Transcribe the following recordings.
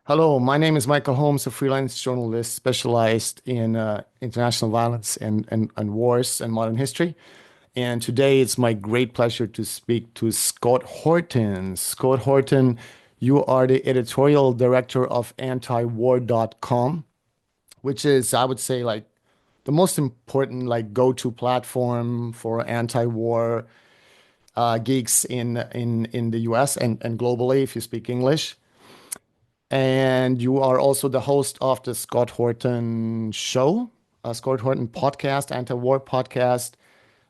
Hello, my name is Michael Holmes, a freelance journalist specialized in international violence and wars and modern history. And today it's my great pleasure to speak to Scott Horton. Scott Horton, you are the editorial director of antiwar.com, which is, I would say, like the most important like go-to platform for anti-war geeks in the US and globally if you speak English. And you are also the host of the Scott Horton Show, Scott Horton podcast, anti-war podcast,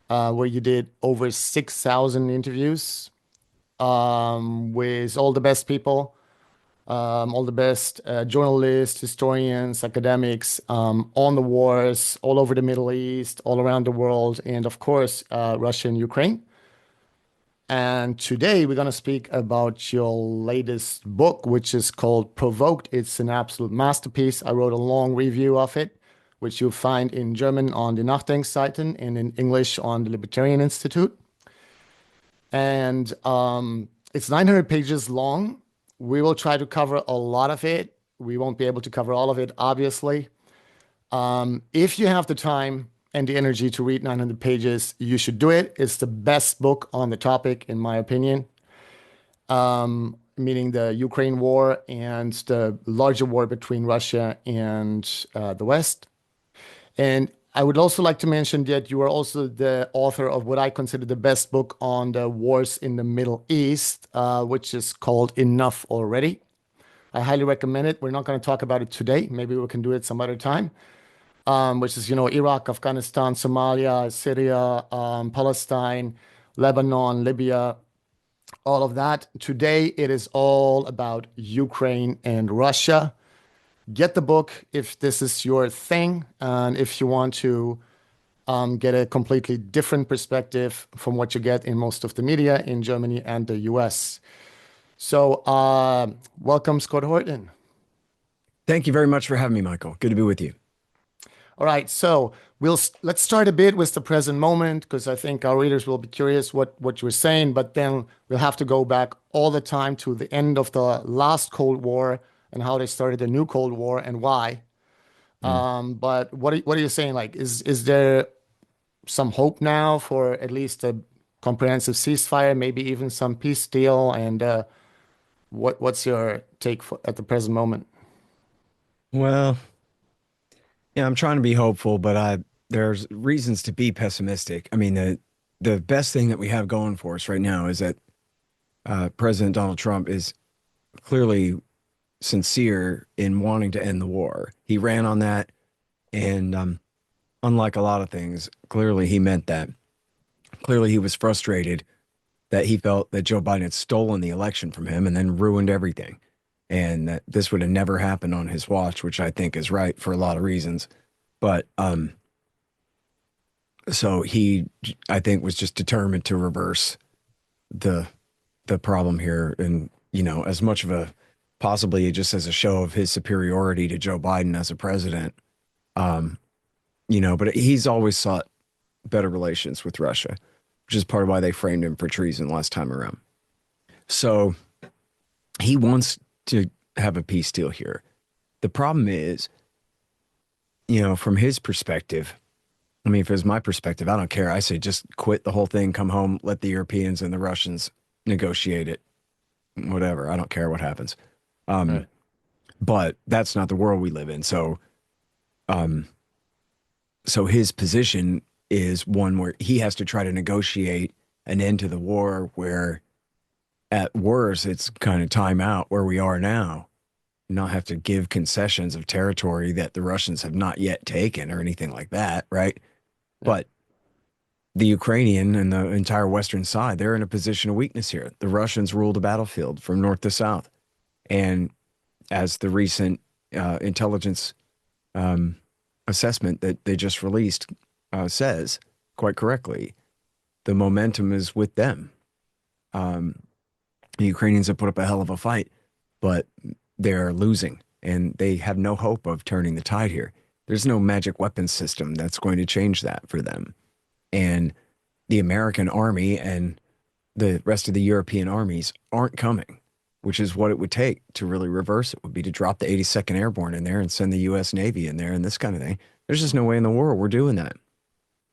where you did over 6,000 interviews with all the best people, all the best journalists, historians, academics on the wars all over the Middle East, all around the world, and of course, Russia and Ukraine. And today we're going to speak about your latest book, which is called Provoked. It's an absolute masterpiece. I wrote a long review of it, which you'll find in German on the Nachdenkseiten and in English on the Libertarian Institute. And it's 900 pages long. We will try to cover a lot of it. We won't be able to cover all of it, obviously. If you have the time and the energy to read 900 pages, you should do it. It's the best book on the topic, in my opinion, meaning the Ukraine war and the larger war between Russia and the West. And I would also like to mention that you are also the author of what I consider the best book on the wars in the Middle East, which is called Enough Already. I highly recommend it. We're not going to talk about it today. Maybe we can do it some other time, which is, Iraq, Afghanistan, Somalia, Syria, Palestine, Lebanon, Libya, all of that. Today, it is all about Ukraine and Russia. Get the book if this is your thing, and if you want to get a completely different perspective from what you get in most of the media in Germany and the US. So, welcome, Scott Horton. Thank you very much for having me, Michael. Good to be with you. All right, so let's start a bit with the present moment because I think our readers will be curious what you're saying, but then we'll have to go back all the time to the end of the last Cold War and how they started a new Cold War and why. Mm. But what are you saying? Like, is there some hope now for at least a comprehensive ceasefire, maybe even some peace deal? And what's your take at the present moment? Well, yeah, I'm trying to be hopeful, but there's reasons to be pessimistic. I mean, the best thing that we have going for us right now is that President Donald Trump is clearly sincere in wanting to end the war. He ran on that, and unlike a lot of things, clearly he meant that. Clearly, he was frustrated that he felt that Joe Biden had stolen the election from him and then ruined everything. And that this would have never happened on his watch, which I think is right for a lot of reasons. But so he, I think, was just determined to reverse the problem here, and as much of a possibly just as a show of his superiority to Joe Biden as a president. Um, but he's always sought better relations with Russia, which is part of why they framed him for treason last time around. So he wants to have a peace deal here. The problem is, from his perspective, I mean, if it was my perspective, I don't care. I say just quit the whole thing, come home, let the Europeans and the Russians negotiate it, whatever. I don't care what happens. Um, Right. but that's not the world we live in. Um, so his position is one where he has to try to negotiate an end to the war where at worst it's kind of time out where we are now, not have to give concessions of territory that the Russians have not yet taken or anything like that, right? Yeah. But the Ukrainian and the entire Western side, they're in a position of weakness here. The Russians rule the battlefield from north to south. And as the recent intelligence um, assessment that they just released says quite correctly, the momentum is with them. Um, the Ukrainians have put up a hell of a fight, but they're losing and they have no hope of turning the tide here. There's no magic weapons system that's going to change that for them. And the American army and the rest of the European armies aren't coming. which is what it would take to really reverse it, would be to drop the 82nd Airborne in there and send the U.S. Navy in there and this kind of thing. There's just no way in the world we're doing that.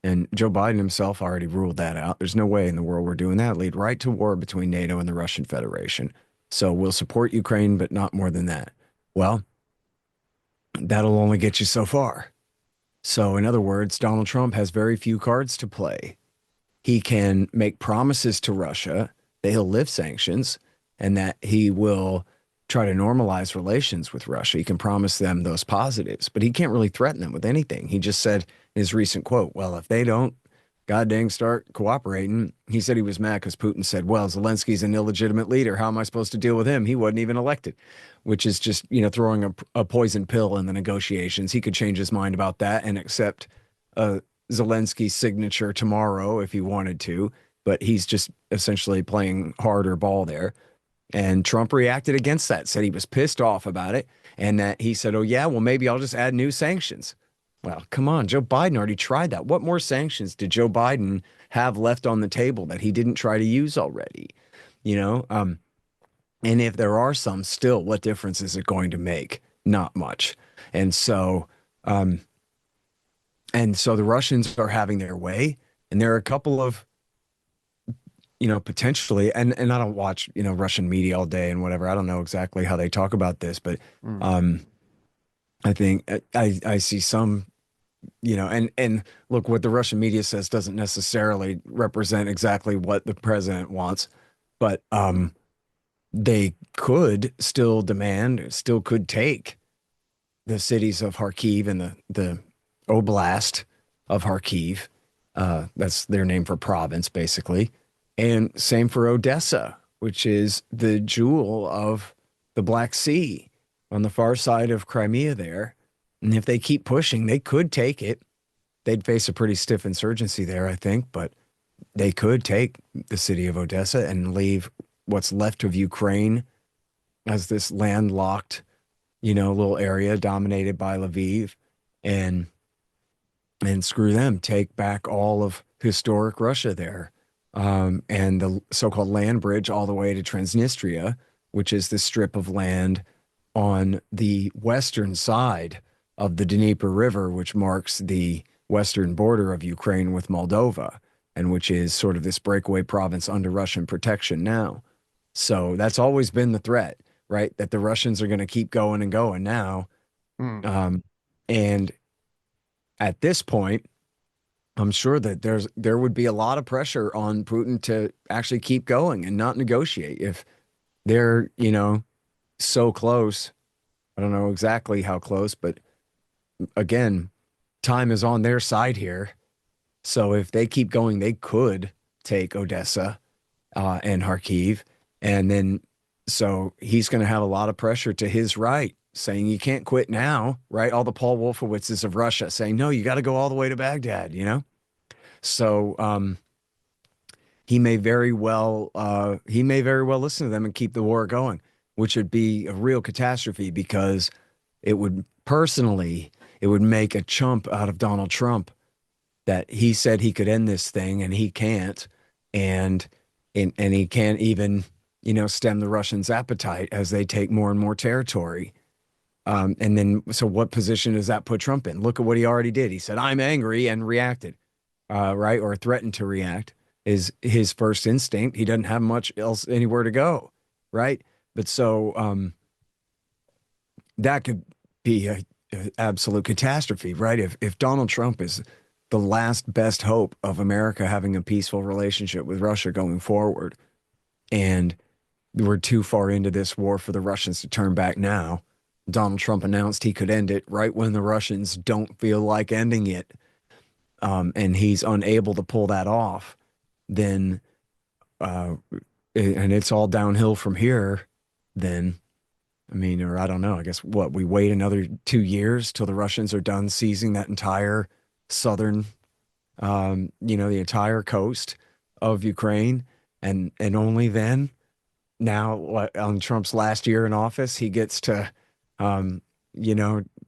And Joe Biden himself already ruled that out. There's no way in the world we're doing that. Lead right to war between NATO and the Russian Federation. So we'll support Ukraine, but not more than that. Well, that'll only get you so far. So in other words, Donald Trump has very few cards to play. He can make promises to Russia that he'll lift sanctions and that he will try to normalize relations with Russia. He can promise them those positives, but he can't really threaten them with anything. He just said in his recent quote, well, if they don't god dang start cooperating, he said he was mad because Putin said, well, Zelensky's an illegitimate leader. How am I supposed to deal with him? He wasn't even elected, which is just, throwing a poison pill in the negotiations. He could change his mind about that and accept Zelensky's signature tomorrow if he wanted to, but he's just essentially playing harder ball there. And Trump reacted against that, said he was pissed off about it, and that he said, oh, yeah, well, maybe I'll just add new sanctions. Well, come on, Joe Biden already tried that. What more sanctions did Joe Biden have left on the table that he didn't try to use already? And if there are some still, what difference is it going to make? Not much. And so the Russians are having their way, and there are a couple of potentially, and I don't watch, Russian media all day and whatever. I don't know exactly how they talk about this, but I think I see some, and look, what the Russian media says doesn't necessarily represent exactly what the president wants, but they could still still could take the cities of Kharkiv and the oblast of Kharkiv. That's their name for province, basically. And same for Odessa, which is the jewel of the Black Sea on the far side of Crimea there. And if they keep pushing, they could take it. They'd face a pretty stiff insurgency there, I think, but they could take the city of Odessa and leave what's left of Ukraine as this landlocked, little area dominated by Lviv, and screw them, take back all of historic Russia there. And the so-called land bridge all the way to Transnistria, which is the strip of land on the western side of the Dnieper River, which marks the western border of Ukraine with Moldova, and which is sort of this breakaway province under Russian protection now. So that's always been the threat, right? That the Russians are going to keep going and going now. And at this point, I'm sure that there would be a lot of pressure on Putin to actually keep going and not negotiate if they're, so close. I don't know exactly how close, but again, time is on their side here. So if they keep going, they could take Odessa and Kharkiv. And then so he's going to have a lot of pressure to his right, saying you can't quit now, right? All the Paul Wolfowitzes of Russia saying, no, you got to go all the way to Baghdad, So he may very well listen to them and keep the war going, which would be a real catastrophe because it would make a chump out of Donald Trump that he said he could end this thing and he can't, and he can't even stem the Russians' appetite as they take more and more territory. And then, so what position does that put Trump in? Look at what he already did. He said, I'm angry, and reacted, right? Or threatened to react is his first instinct. He doesn't have much else anywhere to go, right? But so that could be a absolute catastrophe, right? If Donald Trump is the last best hope of America having a peaceful relationship with Russia going forward, and we're too far into this war for the Russians to turn back now. Donald Trump announced he could end it right when the Russians don't feel like ending it, and he's unable to pull that off, then and it's all downhill from here, then, I mean, or I don't know, I guess we wait another 2 years till the Russians are done seizing that entire southern, the entire coast of Ukraine, and only then, now on Trump's last year in office, he gets to,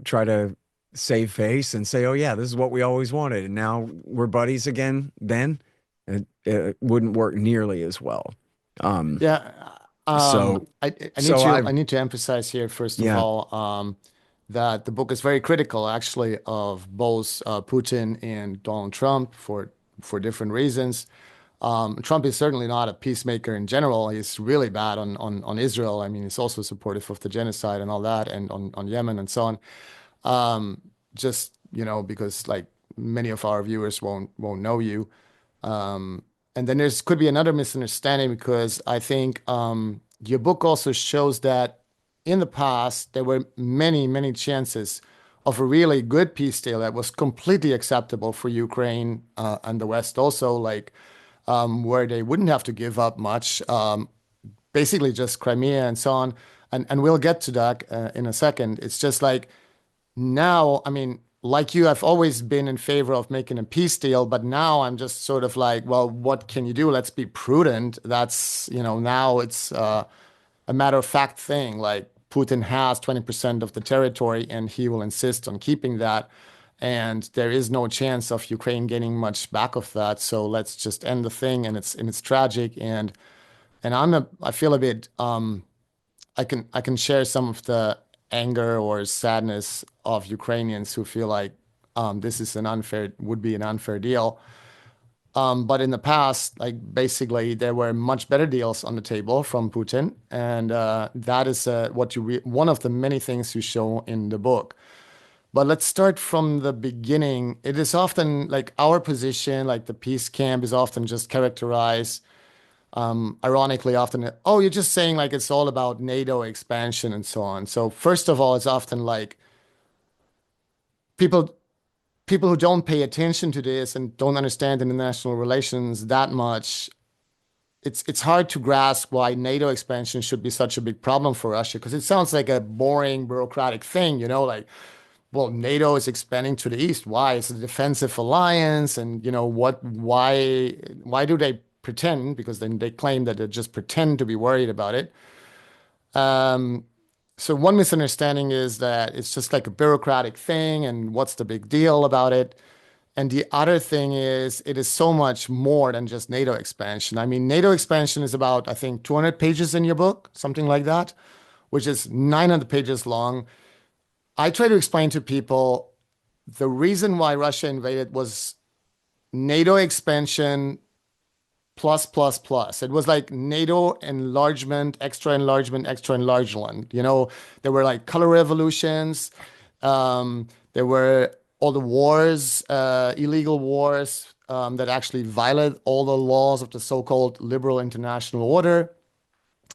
try to save face and say, oh yeah, this is what we always wanted, and now we're buddies again. Then it wouldn't work nearly as well. Yeah, So, so I I've, need to emphasize here, first of yeah, all, that the book is very critical, actually, of both Putin and Donald Trump for different reasons. Trump is certainly not a peacemaker in general. He's really bad on Israel. I mean, he's also supportive of the genocide and all that, and on Yemen and so on. Just, because like many of our viewers won't know you. And then there's could be another misunderstanding because I think your book also shows that in the past there were many chances of a really good peace deal that was completely acceptable for Ukraine and the West also, like where they wouldn't have to give up much, basically just Crimea and so on. And we'll get to that in a second. It's just like now, I mean, like you, I've always been in favor of making a peace deal, but now I'm just sort of like, well, what can you do? Let's be prudent. That's, now it's a matter of fact thing. Like Putin has 20% of the territory and he will insist on keeping that. And there is no chance of Ukraine getting much back of that. So let's just end the thing. And it's tragic. And I feel a bit I can share some of the anger or sadness of Ukrainians who feel like this is would be an unfair deal. But in the past, like basically, there were much better deals on the table from Putin, and that is one of the many things you show in the book. But let's start from the beginning. It is often like our position, like the peace camp, is often just characterized ironically often, oh, you're just saying like it's all about NATO expansion and so on. So first of all, it's often like people people who don't pay attention to this and don't understand international relations that much, it's hard to grasp why NATO expansion should be such a big problem for Russia because it sounds like a boring bureaucratic thing, like, well, NATO is expanding to the east. Why? It's a defensive alliance, and why do they pretend? Because then they claim that they just pretend to be worried about it. Um, so one misunderstanding is that it's just like a bureaucratic thing, and what's the big deal about it? And the other thing is, it is so much more than just NATO expansion. I mean, NATO expansion is about, I think, 200 pages in your book, something like that, which is 900 pages long. I try to explain to people the reason why Russia invaded was NATO expansion plus, plus, plus. It was like NATO enlargement, extra enlargement, extra enlargement. There were like color revolutions. There were all the wars, illegal wars that actually violated all the laws of the so-called liberal international order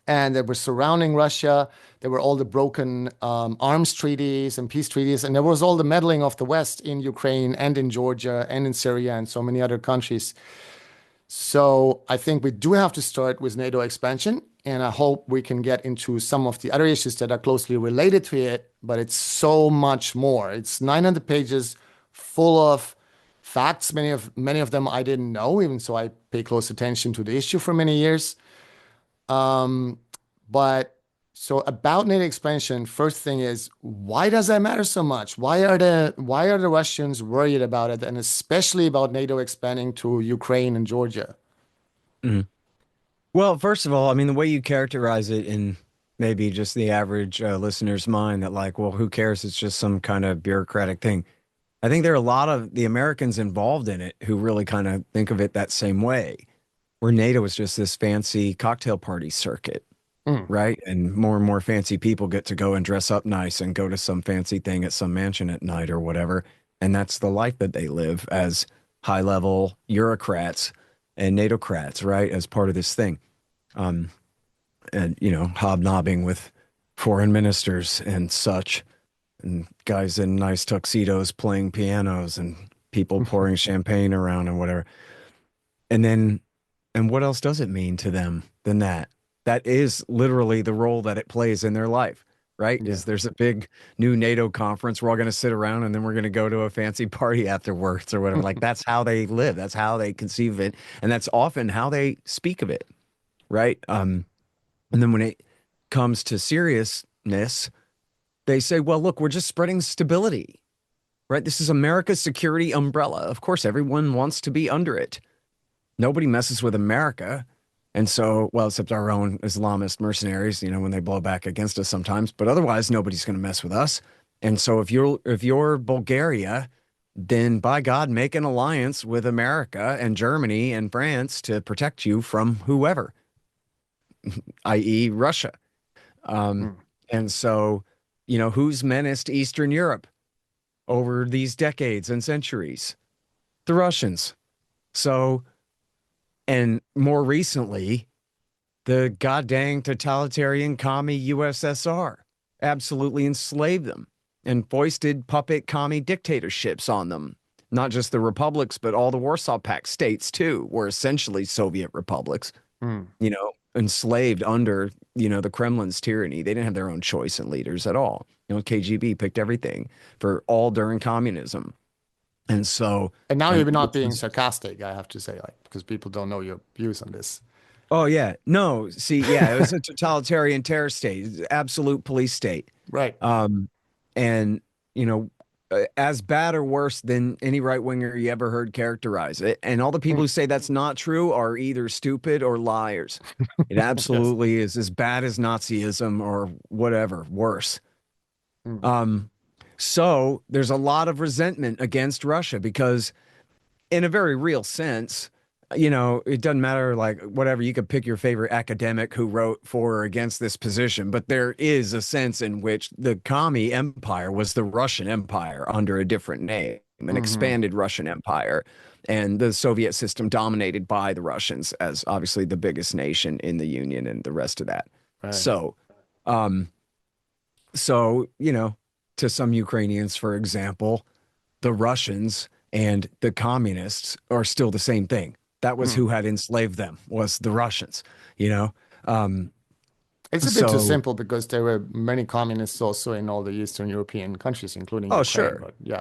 and that were surrounding Russia. There were all the broken arms treaties and peace treaties, and there was all the meddling of the West in Ukraine and in Georgia and in Syria and so many other countries. So I think we do have to start with NATO expansion, and I hope we can get into some of the other issues that are closely related to it, but it's so much more. It's 900 pages full of facts. Many of them I didn't know, even so I pay close attention to the issue for many years. But so about NATO expansion, first thing is, why does that matter so much? Why are the Russians worried about it, and especially about NATO expanding to Ukraine and Georgia? Mhm. Well, first of all, I mean, the way you characterize it in maybe just the average listener's mind that like, well, who cares? It's just some kind of bureaucratic thing. I think there are a lot of the Americans involved in it who really kind of think of it that same way, where NATO is just this fancy cocktail party circuit, Mm, right? And more fancy people get to go and dress up nice and go to some fancy thing at some mansion at night or whatever. And that's the life that they live as high level bureaucrats and NATOcrats, right? As part of this thing. Um, and, hobnobbing with foreign ministers and such, and guys in nice tuxedos playing pianos and people pouring champagne around and whatever. And then, and what else does it mean to them than that? That is literally the role that it plays in their life, right? yeah. Is there's a big new NATO conference. We're all going to sit around and then we're going to go to a fancy party afterwards or whatever. Like that's how they live. That's how they conceive of it. And that's often how they speak of it, right? And then when it comes to seriousness, they say, well, look, we're just spreading stability, right? This is America's security umbrella. Of course, everyone wants to be under it. Nobody messes with America. And so, well, except our own Islamist mercenaries, when they blow back against us sometimes, but otherwise nobody's going to mess with us. And so if you're Bulgaria, then by God, make an alliance with America and Germany and France to protect you from whoever, i.e. Russia. Um, Mm. and so, who's menaced Eastern Europe over these decades and centuries? The Russians. So, and more recently, the goddamn totalitarian commie USSR absolutely enslaved them and foisted puppet commie dictatorships on them. Not just the republics, but all the Warsaw Pact states too were essentially Soviet republics, Mm. enslaved under, the Kremlin's tyranny. They didn't have their own choice in leaders at all. KGB picked everything for all during communism. And so, And now and you're not being sarcastic, I have to say, like, because people don't know your views on this. oh yeah, no, see, yeah, it was a totalitarian terror state, absolute police state. Right. Um, and as bad or worse than any right winger you ever heard characterize it. And all the people Mm. who say that's not true are either stupid or liars. It Yes. absolutely is as bad as Nazism or whatever, worse. Mm. Um, so there's a lot of resentment against Russia because, in a very real sense, it doesn't matter, like, whatever, you could pick your favorite academic who wrote for or against this position, but there is a sense in which the commie empire was the Russian Empire under a different name, an Hmm. expanded Russian Empire, and the Soviet system dominated by the Russians as obviously the biggest nation in the Union and the rest of that. Right. So, um, so, to some Ukrainians, for example, the Russians and the communists are still the same thing. That was Mm. who had enslaved them, was the Russians, you know? Um, It's a bit too so, simple because there were many communists also in all the Eastern European countries, including oh, Ukraine. sure, But yeah.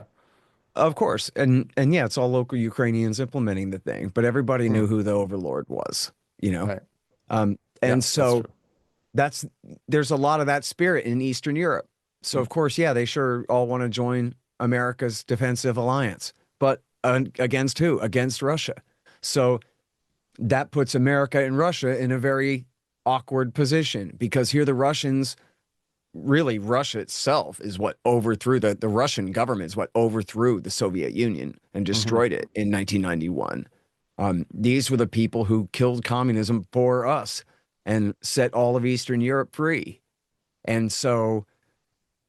of course. And yeah, it's all local Ukrainians implementing the thing, but everybody knew Mm. who the overlord was, you know? Right. Yeah, And that's so true. that's, there's a lot of that spirit in Eastern Europe. So, Mm. of course, yeah, they sure all want to join America's defensive alliance, but against who? Against Russia. So, that puts America and Russia in a very awkward position because here the Russians, really Russia itself is what overthrew the Russian government is what overthrew the Soviet Union and Hmm. destroyed it in 1991. These were the people who killed communism for us and set all of Eastern Europe free. And so,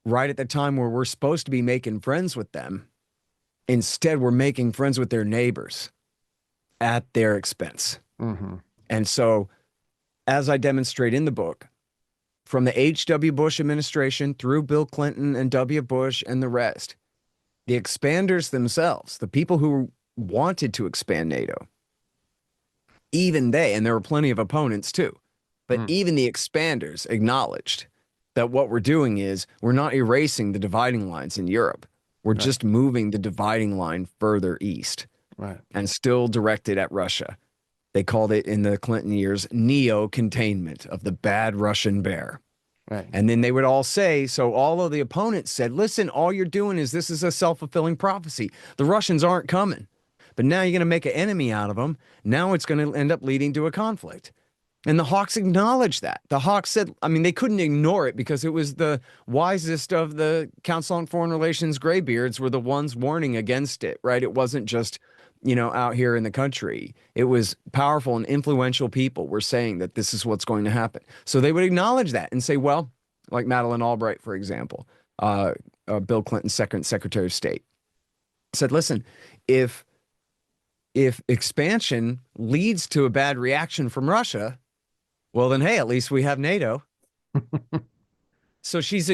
right at the time where we're supposed to be making friends with them, instead we're making friends with their neighbors at their expense. Hmm. And so, as I demonstrate in the book, from the H.W. Bush administration through Bill Clinton and W. Bush and the rest, the expanders themselves, the people who wanted to expand NATO, even they, and there were plenty of opponents too, but Mm. even the expanders acknowledged that what we're doing is we're not erasing the dividing lines in Europe. We're Right. just moving the dividing line further east Right. and still directed at Russia. They called it in the Clinton years neo-containment of the bad Russian bear. Right. And then they would all say, so all of the opponents said, listen, all you're doing is this is a self-fulfilling prophecy. The Russians aren't coming, but now you're going to make an enemy out of them. Now it's going to end up leading to a conflict. And the Hawks acknowledged that. The Hawks said, I mean, they couldn't ignore it because it was the wisest of the Council on Foreign Relations graybeards were the ones warning against it, right? It wasn't just, out here in the country. It was powerful and influential people were saying that this is what's going to happen. So they would acknowledge that and say, well, like Madeleine Albright, for example, Bill Clinton's second Secretary of State, said, listen, if expansion leads to a bad reaction from Russia, well, then, hey, at least we have NATO. So she's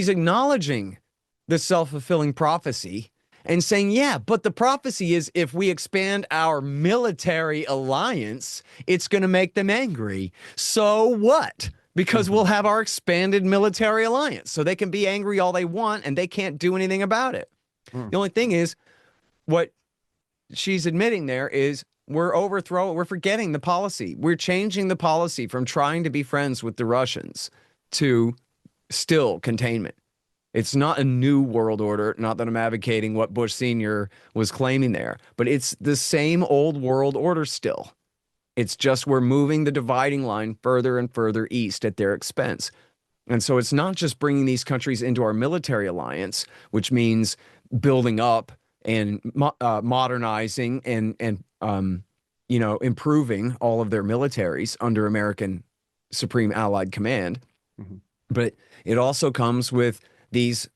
acknowledging the self-fulfilling prophecy and saying, yeah, but the prophecy is if we expand our military alliance, it's going to make them angry. So what? Because Hmm. we'll have our expanded military alliance. So they can be angry all they want and they can't do anything about it. Mm. The only thing is, what she's admitting there is we're forgetting the policy. We're changing the policy from trying to be friends with the Russians to still containment. It's not a new world order. Not that I'm advocating what Bush Sr. was claiming there, but it's the same old world order still. It's just we're moving the dividing line further and further east at their expense. And so it's not just bringing these countries into our military alliance, which means building up and modernizing and improving all of their militaries under American Supreme Allied Command. Mhm. But it also comes with these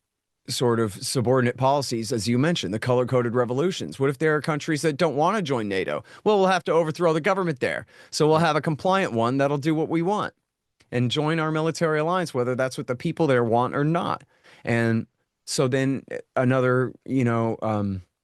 sort of subordinate policies, as you mentioned, the color-coded revolutions. What if there are countries that don't want to join NATO? Well, we'll have to overthrow the government there. So we'll have a compliant one that'll do what we want and join our military alliance, whether that's what the people there want or not. And so then another,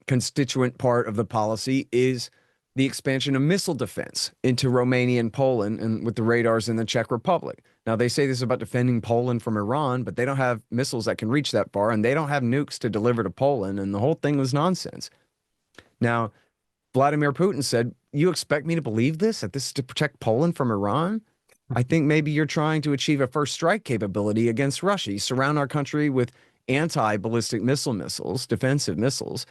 constituent part of the policy is the expansion of missile defense into Romania and Poland and with the radars in the Czech Republic. Now, they say this is about defending Poland from Iran, but they don't have missiles that can reach that far, and they don't have nukes to deliver to Poland, and the whole thing was nonsense. Now, Vladimir Putin said, you expect me to believe this, that this is to protect Poland from Iran? I think maybe you're trying to achieve a first strike capability against Russia. You surround our country with anti-ballistic missiles, defensive missiles.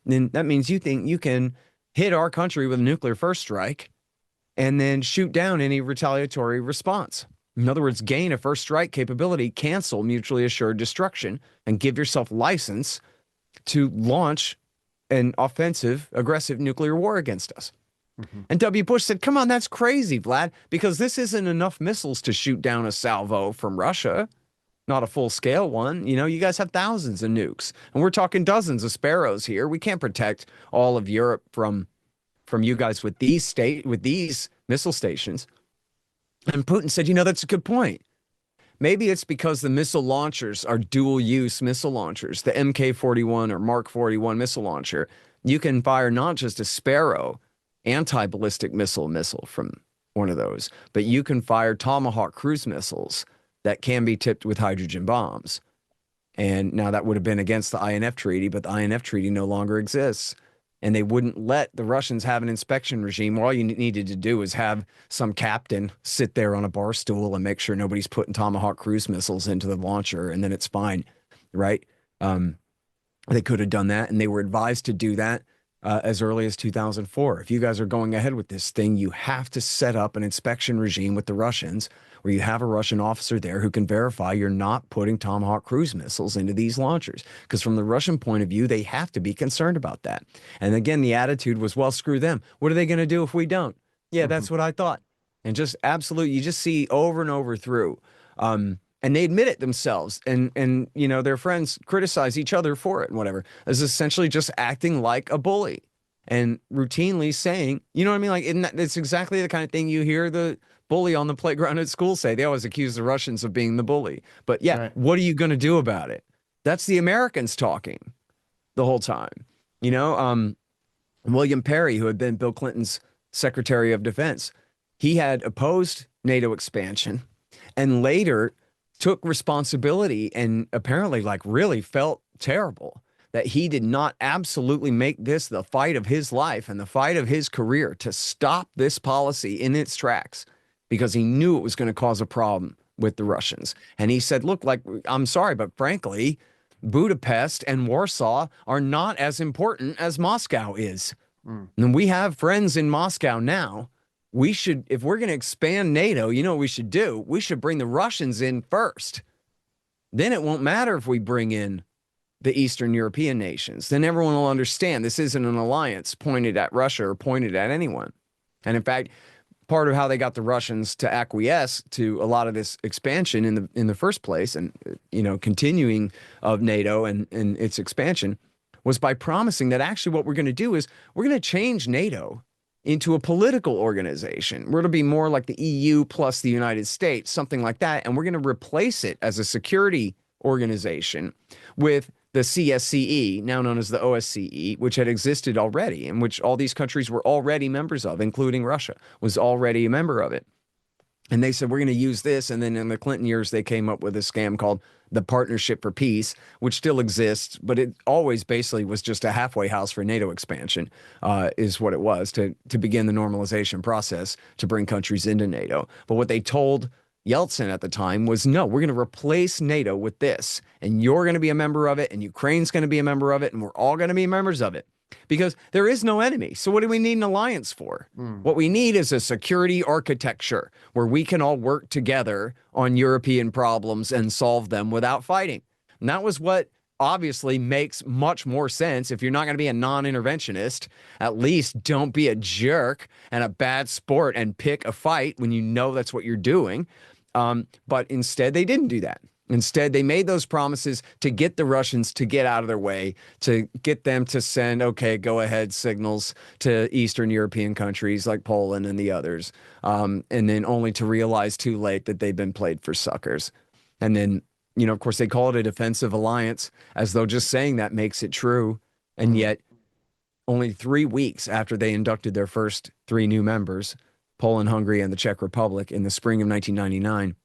Then that means you think you can hit our country with a nuclear first strike and then shoot down any retaliatory response. In other words, gain a first strike capability, cancel mutually assured destruction, and give yourself license to launch an offensive, aggressive nuclear war against us. Mm-hmm. And W. Bush said, come on, that's crazy, Vlad, because this isn't enough missiles to shoot down a salvo from Russia, not a full-scale one. You guys have thousands of nukes, and we're talking dozens of Sparrows here. We can't protect all of Europe from you guys with these missile stations. And Putin said, that's a good point. Maybe it's because the missile launchers are dual-use missile launchers, the Mk-41 or Mark 41 missile launcher. You can fire not just a Sparrow anti-ballistic missile from one of those, but you can fire Tomahawk cruise missiles that can be tipped with hydrogen bombs. And now that would have been against the INF Treaty, but the INF Treaty no longer exists. And they wouldn't let the Russians have an inspection regime. All you needed to do is have some captain sit there on a bar stool and make sure nobody's putting Tomahawk cruise missiles into the launcher, and then it's fine, right? They could have done that, and they were advised to do that as early as 2004. If you guys are going ahead with this thing, you have to set up an inspection regime with the Russians where you have a Russian officer there who can verify you're not putting Tomahawk cruise missiles into these launchers. Because from the Russian point of view, they have to be concerned about that. And again, the attitude was, well, screw them. What are they going to do if we don't? Yeah, that's what I thought. And just absolutely, you just see over and over through. And they admit it themselves. And their friends criticize each other for it and whatever. Is essentially just acting like a bully and routinely saying, you know what I mean? Like, it's exactly the kind of thing you hear the bully on the playground at school say. They always accuse the Russians of being the bully. But yeah, right. What are you going to do about it? That's the Americans talking the whole time. William Perry, who had been Bill Clinton's Secretary of Defense, he had opposed NATO expansion and later took responsibility and apparently really felt terrible that he did not absolutely make this the fight of his life and the fight of his career to stop this policy in its tracks, because he knew it was going to cause a problem with the Russians. And he said, look, I'm sorry, but frankly, Budapest and Warsaw are not as important as Moscow is. And we have friends in Moscow now. We should, if we're going to expand NATO, you know what we should do? We should bring the Russians in first. Then it won't matter if we bring in the Eastern European nations. Then everyone will understand this isn't an alliance pointed at Russia or pointed at anyone. And in fact, part of how they got the Russians to acquiesce to a lot of this expansion in the first place, and continuing of NATO and its expansion, was by promising that actually what we're going to do is we're going to change NATO into a political organization. We're going to be more like the EU plus the United States, something like that, and we're going to replace it as a security organization with the CSCE, now known as the OSCE, which had existed already, and which all these countries were already members of, including Russia, was already a member of it. And they said, we're going to use this. And then in the Clinton years, they came up with a scam called the Partnership for Peace, which still exists, but it always basically was just a halfway house for NATO expansion, is what it was, to begin the normalization process to bring countries into NATO. But what they told Yeltsin at the time was, no, we're going to replace NATO with this, and you're going to be a member of it, and Ukraine's going to be a member of it, and we're all going to be members of it. because there is no enemy. So what do we need an alliance for? Mm. What we need is a security architecture where we can all work together on European problems and solve them without fighting. And that was what obviously makes much more sense. If you're not going to be a non-interventionist, at least don't be a jerk and a bad sport and pick a fight when you know that's what you're doing. But instead, they didn't do that. Instead, they made those promises to get the Russians to get out of their way, to get them to send, okay, go ahead signals to Eastern European countries like Poland and the others. And then only to realize too late that they've been played for suckers. And then, of course, they call it a defensive alliance as though just saying that makes it true. And yet, only 3 weeks after they inducted their first 3 new members, Poland, Hungary, and the Czech Republic in the spring of 1999,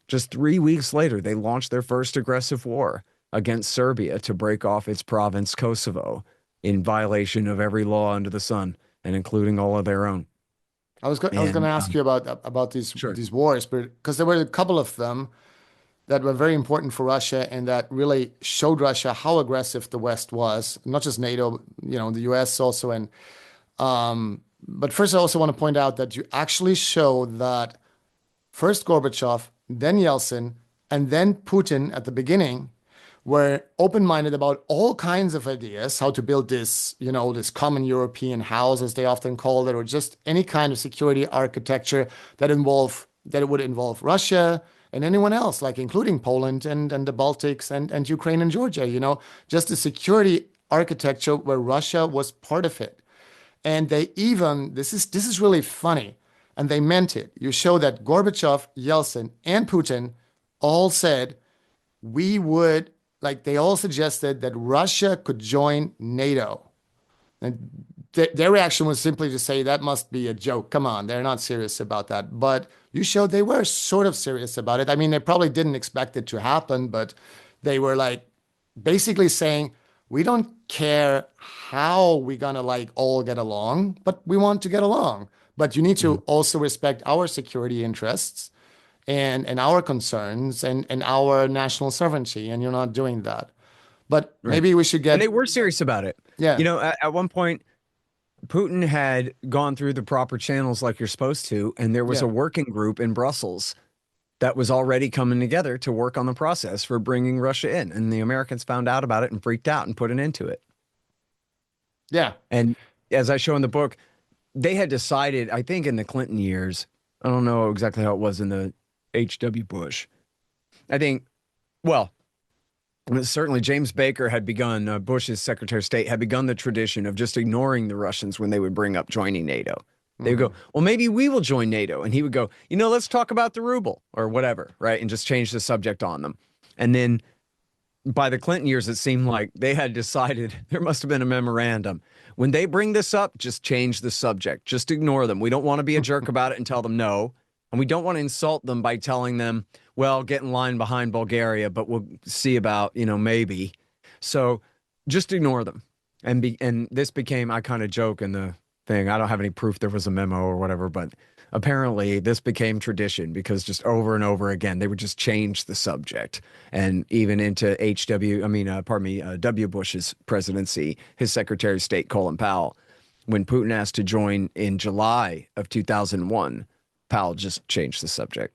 just 3 weeks later, they launched their first aggressive war against Serbia to break off its province Kosovo in violation of every law under the sun, and including all of their own. I was going to ask you about these wars, but because there were a couple of them that were very important for Russia and that really showed Russia how aggressive the West was, not just NATO, the US also. And but first, I also want to point out that you actually show that first Gorbachev, then Yeltsin, and then Putin at the beginning were open-minded about all kinds of ideas, how to build this, this common European house, as they often called it, or just any kind of security architecture that would involve Russia and anyone else, like including Poland and the Baltics and Ukraine and Georgia, just a security architecture where Russia was part of it. And they even, this is really funny, and they meant it. You show that Gorbachev, Yeltsin, and Putin all said they all suggested that Russia could join NATO. And their reaction was simply to say, that must be a joke. Come on, they're not serious about that. But you showed they were sort of serious about it. I mean, they probably didn't expect it to happen, but they were basically saying, we don't care how we're gonna all get along, but we want to get along. But you need to also respect our security interests and our concerns and our national sovereignty, and you're not doing that. But maybe we should get... And they were serious about it. Yeah. At one point, Putin had gone through the proper channels like you're supposed to, and there was a working group in Brussels that was already coming together to work on the process for bringing Russia in. And the Americans found out about it and freaked out and put an end to it. Yeah. And as I show in the book, they had decided, I think in the Clinton years, I don't know exactly how it was in the H.W. Bush. I think, well, certainly James Baker had begun, Bush's Secretary of State, had begun the tradition of just ignoring the Russians when they would bring up joining NATO. They would go, well, maybe we will join NATO. And he would go, let's talk about the ruble or whatever, right? And just change the subject on them. And then by the Clinton years, it seemed like they had decided there must have been a memorandum. When they bring this up, just change the subject. Just ignore them. We don't want to be a jerk about it and tell them no. And we don't want to insult them by telling them, well, get in line behind Bulgaria, but we'll see about, maybe. So just ignore them. And this became, I kind of joke in the thing. I don't have any proof there was a memo or whatever, but apparently this became tradition because just over and over again, they would just change the subject. And even into W. Bush's presidency, his Secretary of State, Colin Powell, when Putin asked to join in July of 2001, Powell just changed the subject.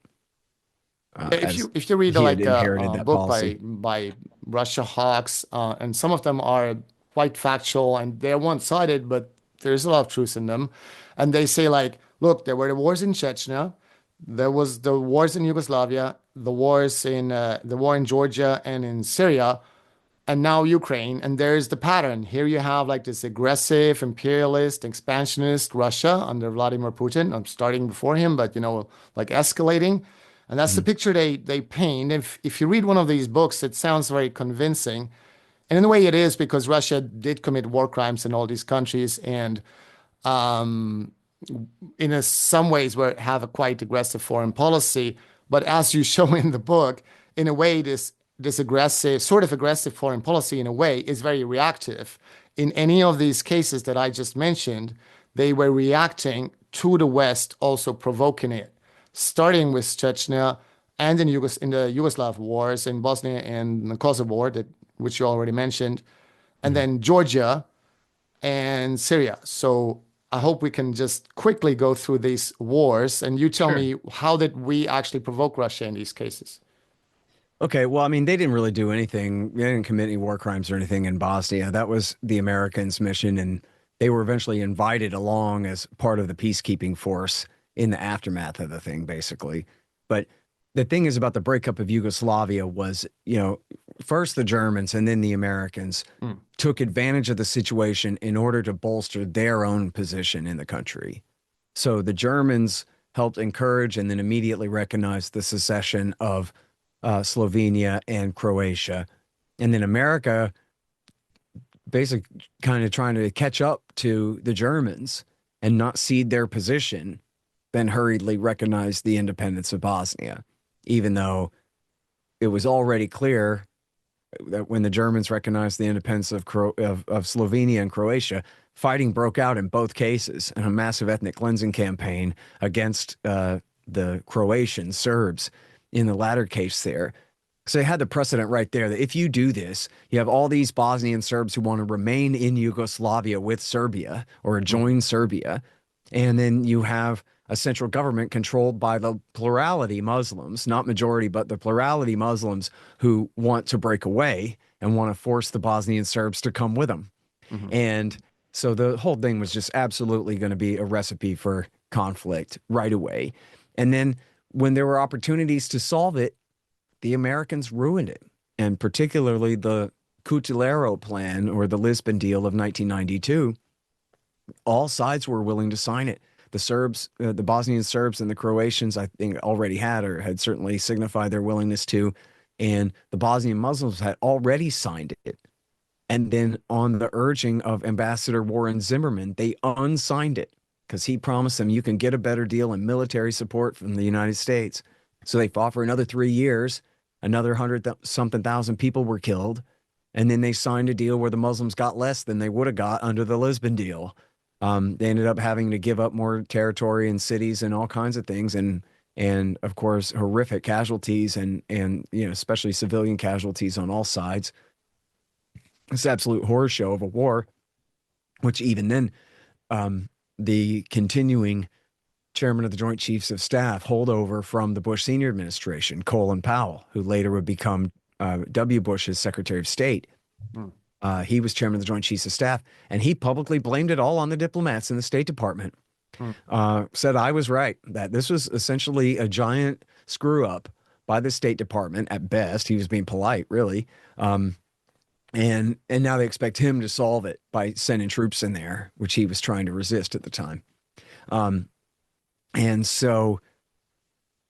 If you read a book by Russia hawks, and some of them are quite factual and they're one-sided, but there's a lot of truth in them. And they say look, there were the wars in Chechnya, there was the wars in Yugoslavia, the war in Georgia and in Syria, and now Ukraine. And there's the pattern. Here you have this aggressive, imperialist, expansionist Russia under Vladimir Putin. I'm starting before him, but escalating. And that's the picture they paint. If you read one of these books, it sounds very convincing. And in a way it is, because Russia did commit war crimes in all these countries and some ways have a quite aggressive foreign policy. But as you show in the book, in a way, this aggressive, sort of aggressive foreign policy in a way is very reactive. In any of these cases that I just mentioned, they were reacting to the West also provoking it, starting with Chechnya and in the Yugoslav wars, in Bosnia and the Kosovo war, which you already mentioned, and then Georgia, and Syria. So I hope we can just quickly go through these wars, and you tell Sure. me, how did we actually provoke Russia in these cases? Okay, well, I mean, they didn't really do anything. They didn't commit any war crimes or anything in Bosnia. That was the Americans' mission, and they were eventually invited along as part of the peacekeeping force in the aftermath of the thing, basically. But the thing is about the breakup of Yugoslavia was, first the Germans and then the Americans Mm, took advantage of the situation in order to bolster their own position in the country. So the Germans helped encourage and then immediately recognized the secession of Slovenia and Croatia. And then America, basically kind of trying to catch up to the Germans and not cede their position, then hurriedly recognized the independence of Bosnia, even though it was already clear that when the Germans recognized the independence of Slovenia and Croatia, fighting broke out in both cases and a massive ethnic cleansing campaign against the Croatian Serbs in the latter case there. So they had the precedent right there that if you do this, you have all these Bosnian Serbs who want to remain in Yugoslavia with Serbia or mm, join Serbia. And then you have a central government controlled by the plurality Muslims, not majority, but the plurality Muslims who want to break away and want to force the Bosnian Serbs to come with them. mhm. And so the whole thing was just absolutely going to be a recipe for conflict right away. And then when there were opportunities to solve it, the Americans ruined it. And particularly the Cutulero Plan or the Lisbon Deal of 1992, all sides were willing to sign it. The Serbs, the Bosnian Serbs and the Croatians, I think, already had or had certainly signified their willingness to. And the Bosnian Muslims had already signed it. And then, on the urging of Ambassador Warren Zimmerman, they unsigned it because he promised them you can get a better deal in military support from the United States. So they fought for another 3 years. Another hundred something thousand people were killed. And then they signed a deal where the Muslims got less than they would have got under the Lisbon deal. They ended up having to give up more territory and cities and all kinds of things, and of course horrific casualties and especially civilian casualties on all sides. This absolute horror show of a war, which even then, the continuing chairman of the Joint Chiefs of Staff holdover from the Bush senior administration, Colin Powell, who later would become W. Bush's Secretary of State. Mm. He was chairman of the Joint Chiefs of Staff, and he publicly blamed it all on the diplomats in the State Department. Mm. Said I was right, that this was essentially a giant screw up by the State Department at best. He was being polite, really. And now they expect him to solve it by sending troops in there, which he was trying to resist at the time. And so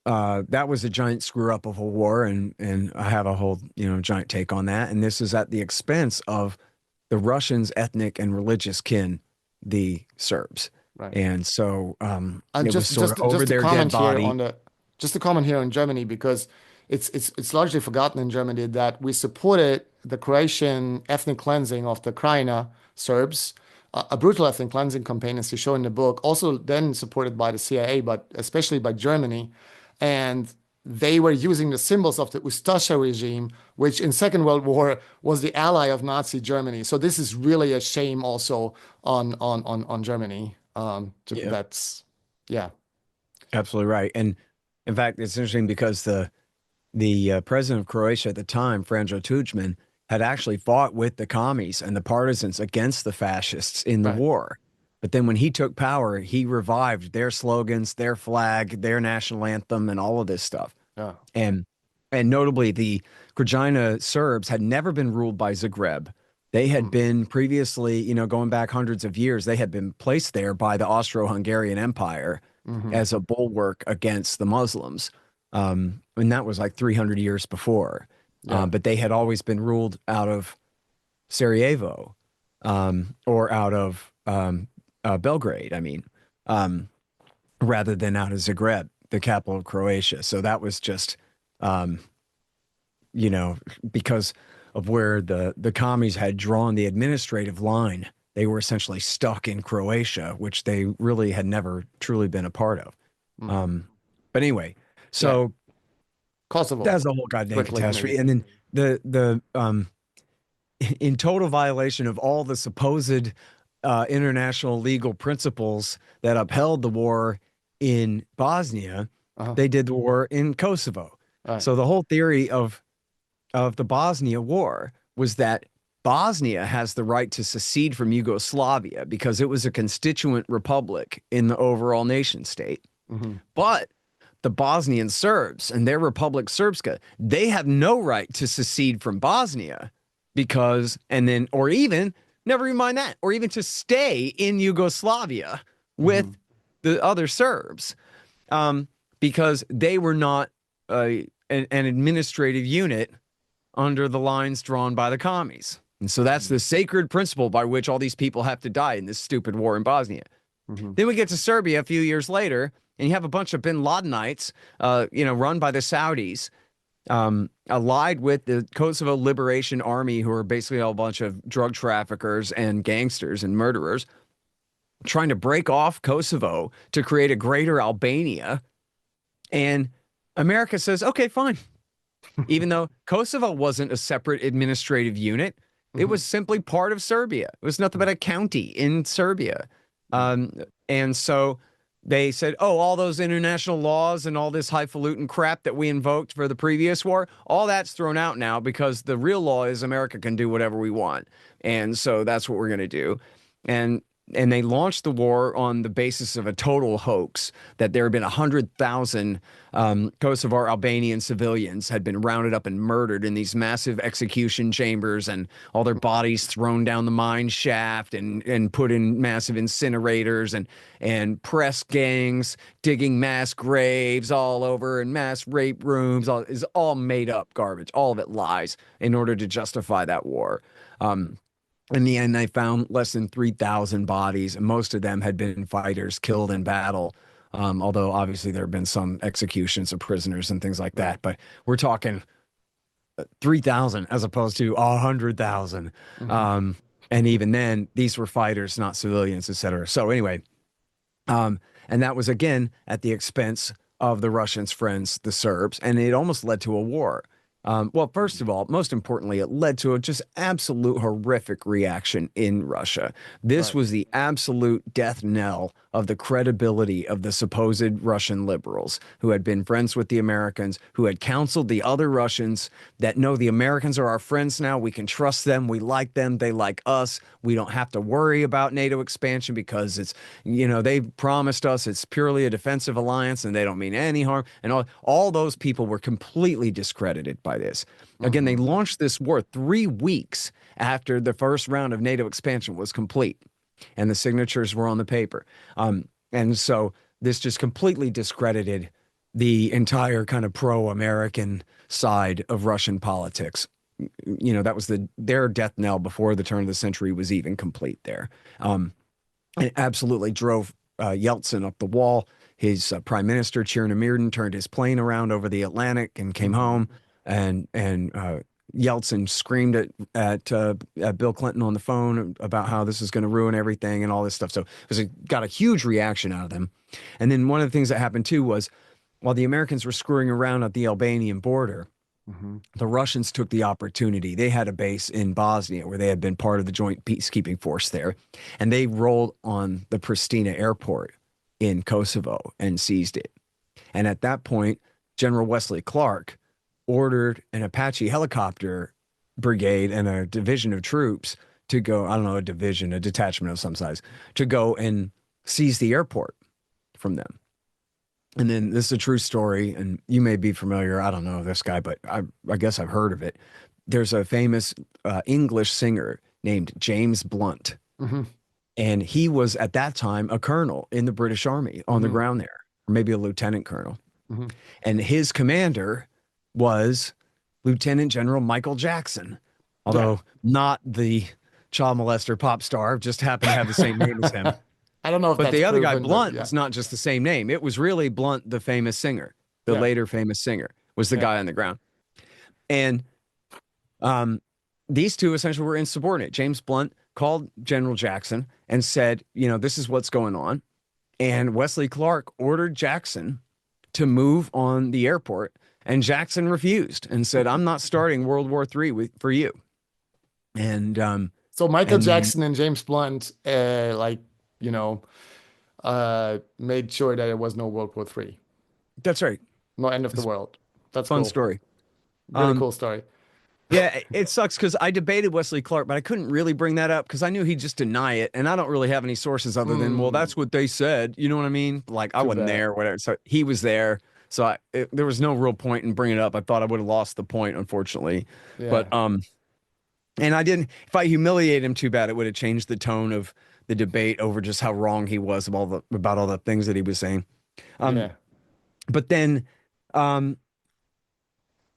that was a giant screw up of a war, and I have a whole giant take on that. And this is at the expense of the Russians' ethnic and religious kin, the Serbs. Right. And so And it was sort of over just to their dead comment here body. on the just to comment here on Germany, because it's largely forgotten in Germany that we supported the Croatian ethnic cleansing of the Krajina Serbs, a brutal ethnic cleansing campaign, as you show in the book, also then supported by the CIA, but especially by Germany. And they were using the symbols of the Ustasha regime, which in Second World War was the ally of Nazi Germany. So this is really a shame also on Germany. Yeah, That's yeah. absolutely right. And in fact, it's interesting because the president of Croatia at the time, Franjo Tudjman, had actually fought with the commies and the partisans against the fascists in the Right. war. But then when he took power, he revived their slogans, their flag, their national anthem, and all of this stuff. Yeah. And notably, the Krajina Serbs had never been ruled by Zagreb. They had Mm, been previously, going back hundreds of years, they had been placed there by the Austro-Hungarian Empire mhm. as a bulwark against the Muslims. And that was like 300 years before. Yeah. But they had always been ruled out of Sarajevo, or out of Belgrade, I mean, rather than out of Zagreb, the capital of Croatia. So that was just, um, because of where the commies had drawn the administrative line, they were essentially stuck in Croatia, which they really had never truly been a part of. Mhm. But anyway, Yeah. so Kosovo, that's the whole goddamn quickly catastrophe. maybe. And then the in total violation of all the supposed international legal principles that upheld the war in Bosnia, Uh-huh. they did the war in Kosovo. Right. So the whole theory of the Bosnia War was that Bosnia has the right to secede from Yugoslavia because it was a constituent republic in the overall nation state. Mm-hmm. But the Bosnian Serbs and their Republic Srpska, they have no right to secede from Bosnia because, and then, or even, never even mind that, or even to stay in Yugoslavia with Mm-hmm. the other Serbs, because they were not an administrative unit under the lines drawn by the commies. And so that's the sacred principle by which all these people have to die in this stupid war in Bosnia. Mm-hmm. Then we get to Serbia a few years later, and you have a bunch of bin Ladenites, run by the Saudis, allied with the Kosovo Liberation Army, who are basically a bunch of drug traffickers and gangsters and murderers, trying to break off Kosovo to create a greater Albania. And America says, okay, fine. Even though Kosovo wasn't a separate administrative unit, it was simply part of Serbia. It was nothing but a county in Serbia. And so they said, oh, all those international laws and all this highfalutin crap that we invoked for the previous war, all that's thrown out now because the real law is America can do whatever we want. And so that's what we're going to do. And they launched the war on the basis of a total hoax that there had been 100,000 Kosovar Albanian civilians had been rounded up and murdered in these massive execution chambers, and all their bodies thrown down the mine shaft and put in massive incinerators, and press gangs digging mass graves all over, and mass rape rooms. Is all made up garbage. All of it lies in order to justify that war. In the end, they found less than 3,000 bodies, and most of them had been fighters killed in battle. Although obviously there have been some executions of prisoners and things like that. But we're talking 3,000 as opposed to 100,000. And even then, these were fighters, not civilians, et cetera. So anyway, and that was, again, at the expense of the Russians' friends, the Serbs, and it almost led to a war. Well, first of all, most importantly, it led to a just absolute horrific reaction in Russia. This was the absolute death knell of the credibility of the supposed Russian liberals who had been friends with the Americans, who had counseled the other Russians that, no, the Americans are our friends now. We can trust them. We like them. They like us. We don't have to worry about NATO expansion because it's, they promised us it's purely a defensive alliance and they don't mean any harm. And all those people were completely discredited by this. Again, they launched this war 3 weeks after the first round of NATO expansion was complete and the signatures were on the paper. And so this just completely discredited the entire kind of pro-American side of Russian politics. That was their death knell before the turn of the century was even complete there. It absolutely drove Yeltsin up the wall. His prime minister, Chernomyrdin, turned his plane around over the Atlantic and came home. And Yeltsin screamed at Bill Clinton on the phone about how this is going to ruin everything and all this stuff. So it got a huge reaction out of them. And then one of the things that happened too was while the Americans were screwing around at the Albanian border, the Russians took the opportunity. They had a base in Bosnia where they had been part of the joint peacekeeping force there. And they rolled on the Pristina airport in Kosovo and seized it. And at that point, General Wesley Clark ordered an Apache helicopter brigade and a division of troops to go, a detachment of some size, to go and seize the airport from them. And then this is a true story, and you may be familiar, I don't know this guy, but I guess I've heard of it. There's a famous English singer named James Blunt. And he was at that time a colonel in the British Army on the ground there, or maybe a lieutenant colonel. And his commander was Lieutenant General Michael Jackson, although not the child molester pop star, just happened to have the same name as him. I don't know if but that's the other guy, proven, Blunt, yeah. was not just the same name. It was really Blunt, the famous singer, the later famous singer, was the guy on the ground. And these two essentially were insubordinate. James Blunt called General Jackson and said, this is what's going on. And Wesley Clark ordered Jackson to move on the airport. And Jackson refused and said, I'm not starting World War III for you. And So So Michael And then Jackson and James Blunt, you know, made sure that there was no World War III, that's right. no end of the It's a world. That's fun cool. story. Really Um, cool story. yeah, it sucks because I debated Wesley Clark, but I couldn't really bring that up because I knew he'd just deny it, and I don't really have any sources other than, well, Mm, that's what they said. You know what I mean? Like I too wasn't bad. there, whatever. So he was there, so there was no real point in bringing it up. I thought I would have lost the point, unfortunately. Yeah. But and I didn't. If I humiliated him too bad, it would have changed the tone of the debate over just how wrong he was about all the things that he was saying. Um, Yeah. but then, um,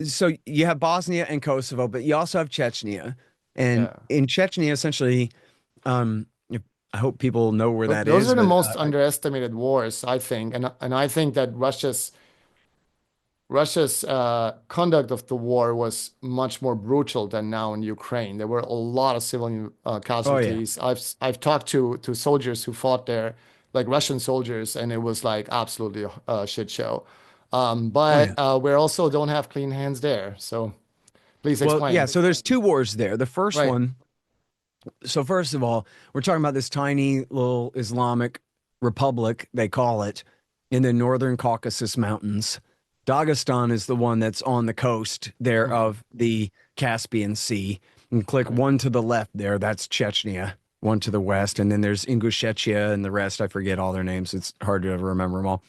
so you have Bosnia and Kosovo, but you also have Chechnya, and Yeah. in Chechnya, essentially, if, I hope people know where that Those is, are the but most underestimated wars, I think, and I think that Russia's conduct of the war was much more brutal than now in Ukraine. There were a lot of civilian oh yeah, casualties. I've talked to soldiers who fought there, like Russian soldiers, and it was like absolutely a shit show. oh yeah. But we also don't have clean hands there. So please Well, yeah. explain. So there's two wars there. The first Right. one. So first of all, we're talking about this tiny little Islamic republic, they call it, in the northern Caucasus Mountains. Dagestan is the one that's on the coast there Mhm. of the Caspian Sea. And click Right. one to the left there, that's Chechnya. One to the west, and then there's Ingushetia and the rest. I forget all their names. It's hard to ever remember them all.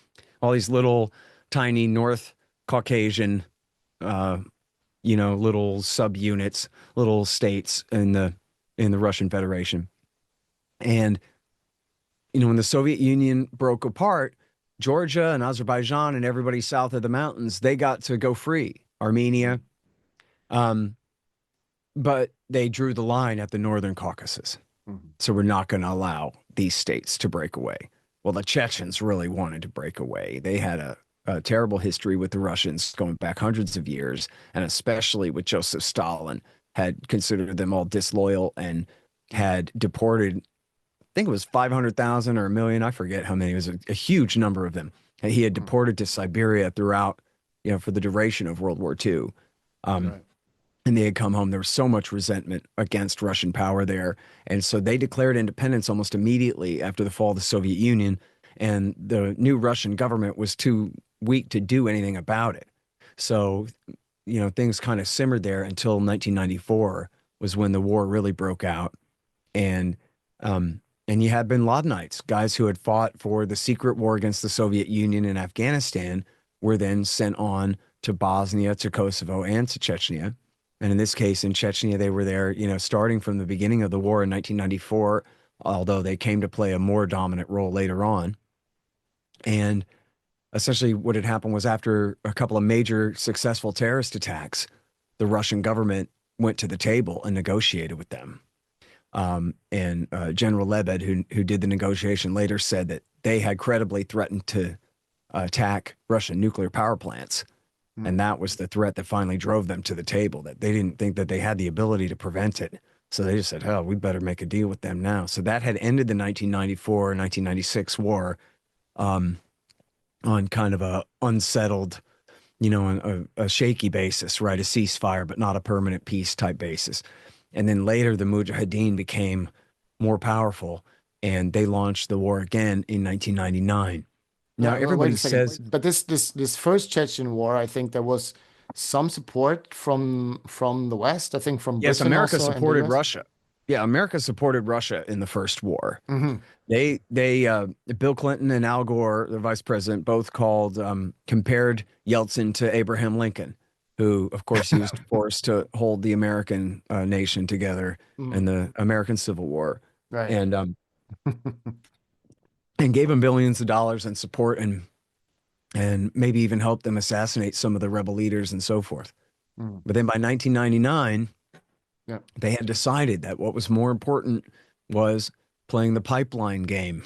All these little tiny North Caucasian, uh, little subunits, little states in the Russian Federation. And when the Soviet Union broke apart, Georgia and Azerbaijan and everybody south of the mountains, they got to go free. Armenia, um, but they drew the line at the Northern Caucasus. Mhm. So we're not going to allow these states to break away. Well, the Chechens really wanted to break away. They had a terrible history with the Russians going back hundreds of years, and especially with Joseph Stalin, had considered them all disloyal and had deported, I think it was 500,000 or a million. I forget how many. It was a huge number of them. And he had Mhm. deported to Siberia throughout, for the duration of World War II. Um, Right. and they had come home. There was so much resentment against Russian power there. And so they declared independence almost immediately after the fall of the Soviet Union. And the new Russian government was too weak to do anything about it. So, things kind of simmered there until 1994 was when the war really broke out. And, and you had bin Ladenites, guys who had fought for the secret war against the Soviet Union in Afghanistan, were then sent on to Bosnia, to Kosovo, and to Chechnya. And in this case, in Chechnya, they were there, starting from the beginning of the war in 1994, although they came to play a more dominant role later on. And essentially, what had happened was after a couple of major successful terrorist attacks, the Russian government went to the table and negotiated with them. And General Lebed, who did the negotiation, later said that they had credibly threatened to attack Russian nuclear power plants. And Mhm. that was the threat that finally drove them to the table, that they didn't think that they had the ability to prevent it. So they just said, hell, we better make a deal with them now. So that had ended the 1994, 1996 war, um, on kind of a unsettled, a shaky basis, right? A ceasefire, but not a permanent peace type basis. And then later, the Mujahideen became more powerful and they launched the war again in 1999. Now, Wait everybody a second. says, But this first Chechen war, I think there was some support from the West. I think from yes, Britain America also and the supported US. Russia. Yeah, America supported Russia in the first war. Hmm. They Bill Clinton and Al Gore, the vice president, both compared Yeltsin to Abraham Lincoln, who, of course, used force to hold the American nation together in Hmm. the American Civil War, Right. and gave them billions of dollars in support and maybe even helped them assassinate some of the rebel leaders and so forth. Mm. But then by 1999, Yeah. they had decided that what was more important was playing the pipeline game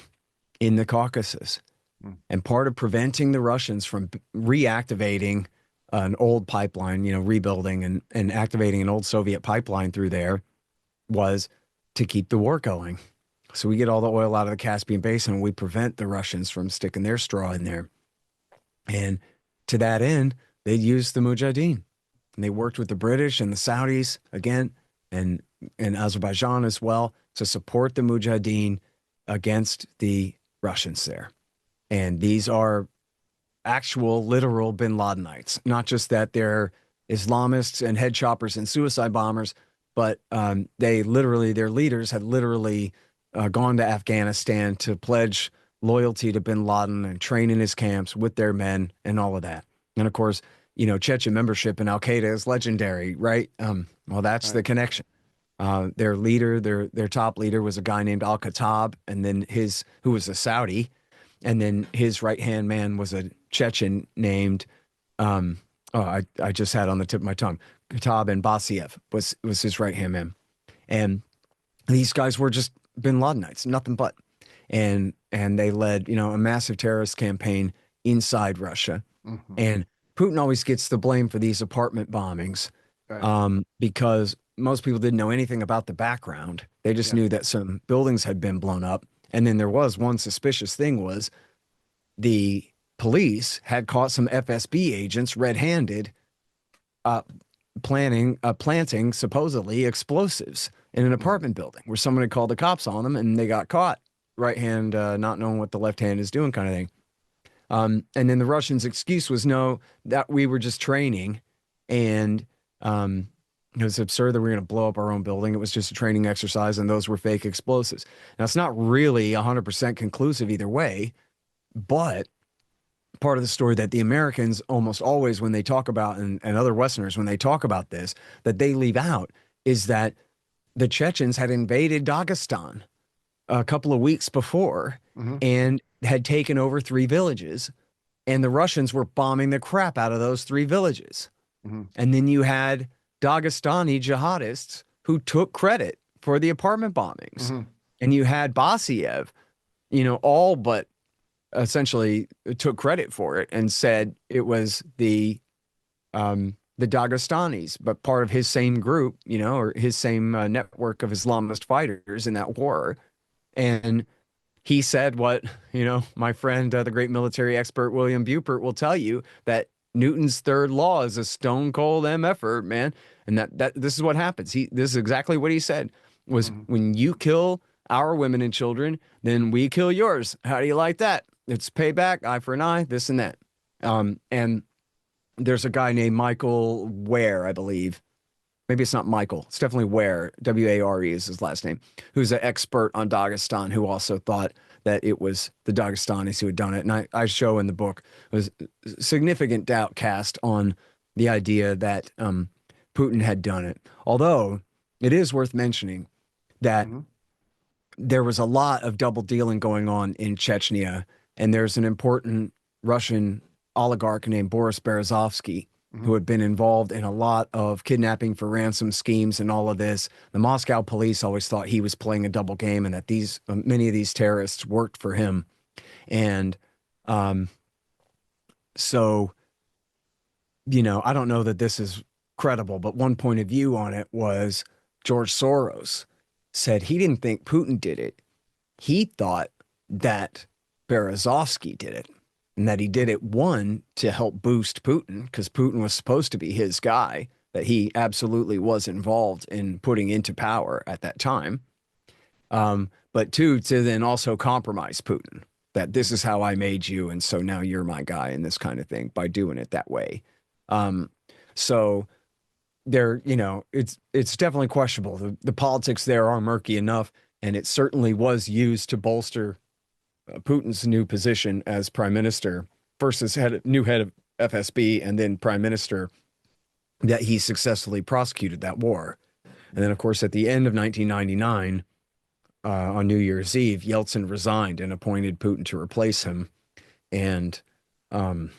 in the Caucasus. Mm. And part of preventing the Russians from reactivating an old pipeline, rebuilding and activating an old Soviet pipeline through there was to keep the war going. So we get all the oil out of the Caspian Basin and we prevent the Russians from sticking their straw in there. And to that end, they used the Mujahideen and they worked with the British and the Saudis again. And and Azerbaijan as well to support the Mujahideen against the Russians there. And these are actual, literal bin Ladenites, not just that they're Islamists and head choppers and suicide bombers, but they literally, their leaders had literally gone to Afghanistan to pledge loyalty to bin Laden and train in his camps with their men and all of that. And of course, you know, Chechen membership in Al Qaeda is legendary, right? Well, that's the connection. Their leader, their top leader was a guy named Al Khattab, and then who was a Saudi, and then his right hand man was a Chechen named I just had on the tip of my tongue, Khattab, and Basiev was his right hand man, and these guys were just bin Ladenites, nothing but, and they led, you know, a massive terrorist campaign inside Russia, and Putin always gets the blame for these apartment bombings, because most people didn't know anything about the background. They just knew that some buildings had been blown up. And then there was one suspicious thing was the police had caught some FSB agents red-handed planting supposedly explosives in an apartment building where someone had called the cops on them and they got caught. Right hand not knowing what the left hand is doing kind of thing. And then the Russians' excuse was no, that we were just training, and it was absurd that we were going to blow up our own building. It was just a training exercise, and those were fake explosives. Now, it's not really 100% conclusive either way, but part of the story that the Americans almost always, when they talk about, and other Westerners, when they talk about this, that they leave out is that the Chechens had invaded Dagestan a couple of weeks before and had taken over 3 villages, and the Russians were bombing the crap out of those 3 villages. And then you had Dagestani jihadists who took credit for the apartment bombings. And you had Basiev, you know, all but essentially took credit for it and said it was the Dagestanis, but part of his same group, you know, or his same network of Islamist fighters in that war. And he said what, you know, my friend, the great military expert William Bupert will tell you, that Newton's third law is a stone cold MFer, man. And that this is what happens. This is exactly what he said was when you kill our women and children, then we kill yours. How do you like that? It's payback, eye for an eye, this and that. And there's a guy named Michael Ware, I believe. Maybe it's not Michael. It's definitely Ware. W-A-R-E is his last name, who's an expert on Dagestan, who also thought that it was the Dagestanis who had done it. And I show in the book was significant doubt cast on the idea that Putin had done it. Although it is worth mentioning that there was a lot of double dealing going on in Chechnya, and there's an important Russian oligarch named Boris Berezovsky who had been involved in a lot of kidnapping for ransom schemes and all of this. The Moscow police always thought he was playing a double game and that these many of these terrorists worked for him. And so, you know, I don't know that this is credible, but one point of view on it was George Soros said he didn't think Putin did it. He thought that Berezovsky did it. And that he did it, one, to help boost Putin, because Putin was supposed to be his guy, that he absolutely was involved in putting into power at that time. But two, to then also compromise Putin, that this is how I made you, and so now you're my guy, and this kind of thing, by doing it that way. So there, you know, it's definitely questionable. The politics there are murky enough, and it certainly was used to bolster Putin's new position as prime minister, first as new head of FSB and then prime minister, that he successfully prosecuted that war. And then, of course, at the end of 1999, on New Year's Eve, Yeltsin resigned and appointed Putin to replace him. And then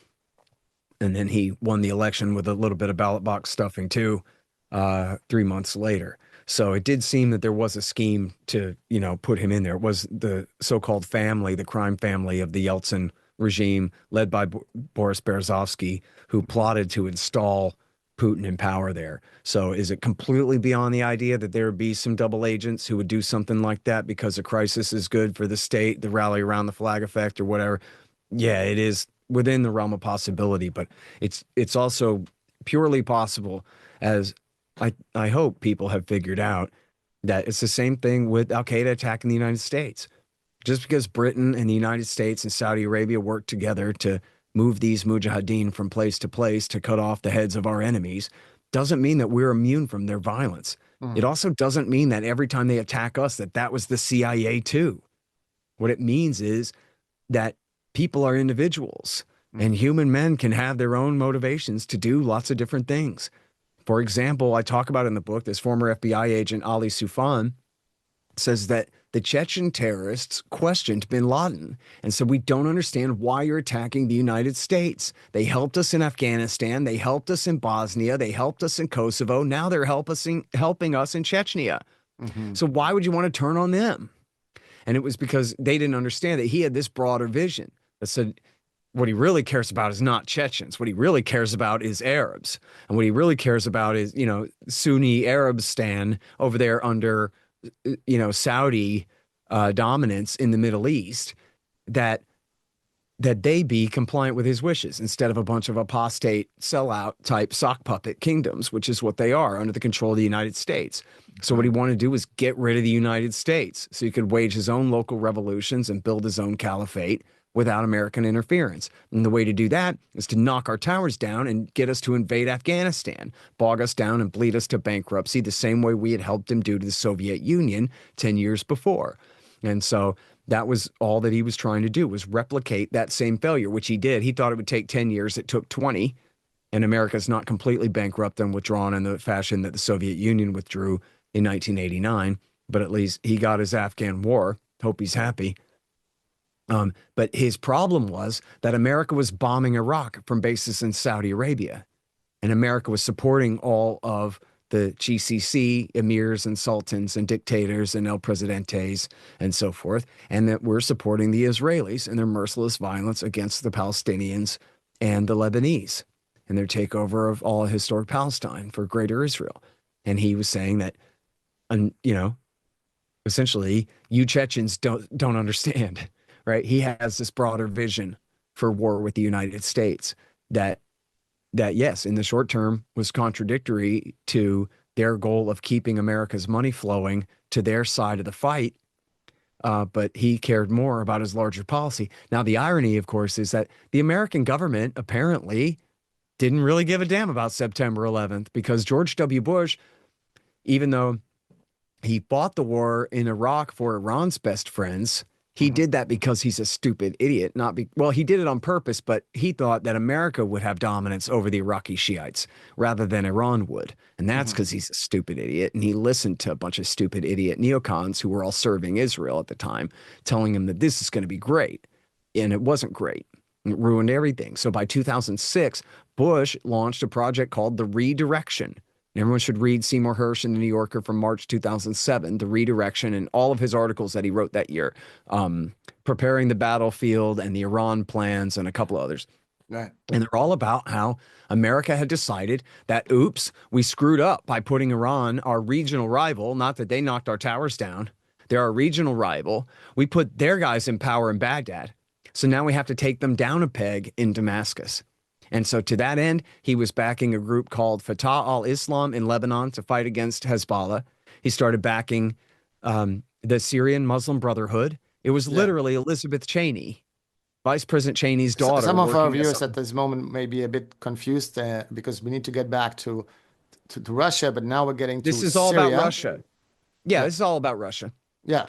he won the election with a little bit of ballot box stuffing too, 3 months later. So it did seem that there was a scheme to, you know, put him in there. It was the so-called family, the crime family of the Yeltsin regime, led by Boris Berezovsky, who plotted to install Putin in power there. So is it completely beyond the idea that there would be some double agents who would do something like that because a crisis is good for the state, the rally around the flag effect or whatever? Yeah, it is within the realm of possibility, but it's also purely possible, as I hope people have figured out, That it's the same thing with Al Qaeda attacking the United States. Just because Britain and the United States and Saudi Arabia work together to move these mujahideen from place to cut off the heads of our enemies doesn't mean that we're immune from their violence. It Mm. also doesn't mean that every time they attack us that that was the CIA too. What it means is that people are individuals and Mm. human men can have their own motivations to do lots of different things. For example, I talk about in the book, this former FBI agent, Ali Soufan, says that the Chechen terrorists questioned bin Laden and said, we don't understand why you're attacking the United States. They helped us in Afghanistan. They helped us in Bosnia. They helped us in Kosovo. Now they're helping us in Chechnya. Mhm. So why would you want to turn on them? And it was because they didn't understand that he had this broader vision that said, what he really cares about is not Chechens. What he really cares about is Arabs. And what he really cares about is, Sunni Arabstan over there under, Saudi dominance in the Middle East, that they be compliant with his wishes instead of a bunch of apostate sellout type sock puppet kingdoms, which is what they are under the control of the United States. So what he wanted to do was get rid of the United States so he could wage his own local revolutions and build his own caliphate without American interference. And the way to do that is to knock our towers down and get us to invade Afghanistan, bog us down and bleed us to bankruptcy the same way we had helped him do to the Soviet Union 10 years before. And so that was all that he was trying to do, was replicate that same failure, which he did. He thought it would take 10 years. It took 20. And America's not completely bankrupt and withdrawn in the fashion that the Soviet Union withdrew in 1989. But at least he got his Afghan war. Hope he's happy. But his problem was that America was bombing Iraq from bases in Saudi Arabia. And America was supporting all of the GCC emirs and sultans and dictators and El Presidentes and so forth, and that we're supporting the Israelis and their merciless violence against the Palestinians and the Lebanese and their takeover of all historic Palestine for Greater Israel. And he was saying that, essentially, you Chechens don't understand, right? He has this broader vision for war with the United States that yes, in the short term was contradictory to their goal of keeping America's money flowing to their side of the fight. But he cared more about his larger policy. Now, the irony, of course, is that the American government apparently didn't really give a damn about September 11th because George W. Bush, even though he fought the war in Iraq for Iran's best friends, he did that because he's a stupid idiot. Well, he did it on purpose, but he thought that America would have dominance over the Iraqi Shiites rather than Iran would. And that's because he's a stupid idiot. And he listened to a bunch of stupid idiot neocons who were all serving Israel at the time, telling him that this is going to be great. And it wasn't great. It ruined everything. So by 2006, Bush launched a project called the Redirection. And everyone should read Seymour Hersh in the New Yorker from March 2007, The Redirection, and all of his articles that he wrote that year, Preparing the Battlefield and the Iran Plans and a couple others. Right. And they're all about how America had decided that, oops, we screwed up by putting Iran, our regional rival, not that they knocked our towers down, they're our regional rival. We put their guys in power in Baghdad. So now we have to take them down a peg in Damascus. And so to that end, he was backing a group called Fatah al-Islam in Lebanon to fight against Hezbollah. He started backing the Syrian Muslim Brotherhood. It was literally Elizabeth Cheney, Vice President Cheney's daughter. Some of our viewers at this moment may be a bit confused because we need to get back to Russia, but now we're getting to This is all Syria. about Russia. Yeah, this is all about Russia. Yeah.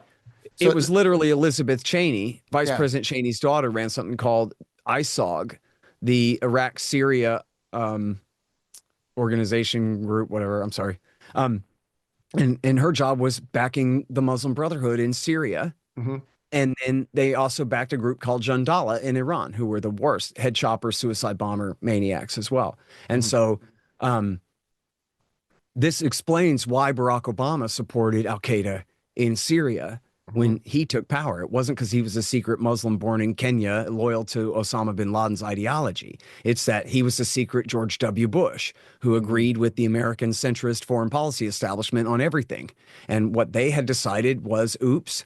It was literally Elizabeth Cheney, Vice President Cheney's daughter, ran something called ISOG, the Iraq-Syria organization group, whatever, I'm sorry. And her job was backing the Muslim Brotherhood in Syria. And then they also backed a group called Jandala in Iran, who were the worst head chopper, suicide bomber maniacs as well. And so this explains why Barack Obama supported al-Qaeda in Syria when he took power. It wasn't because he was a secret Muslim born in Kenya, loyal to Osama bin Laden's ideology. It's that he was a secret George W. Bush who agreed with the American centrist foreign policy establishment on everything. And what they had decided was, oops,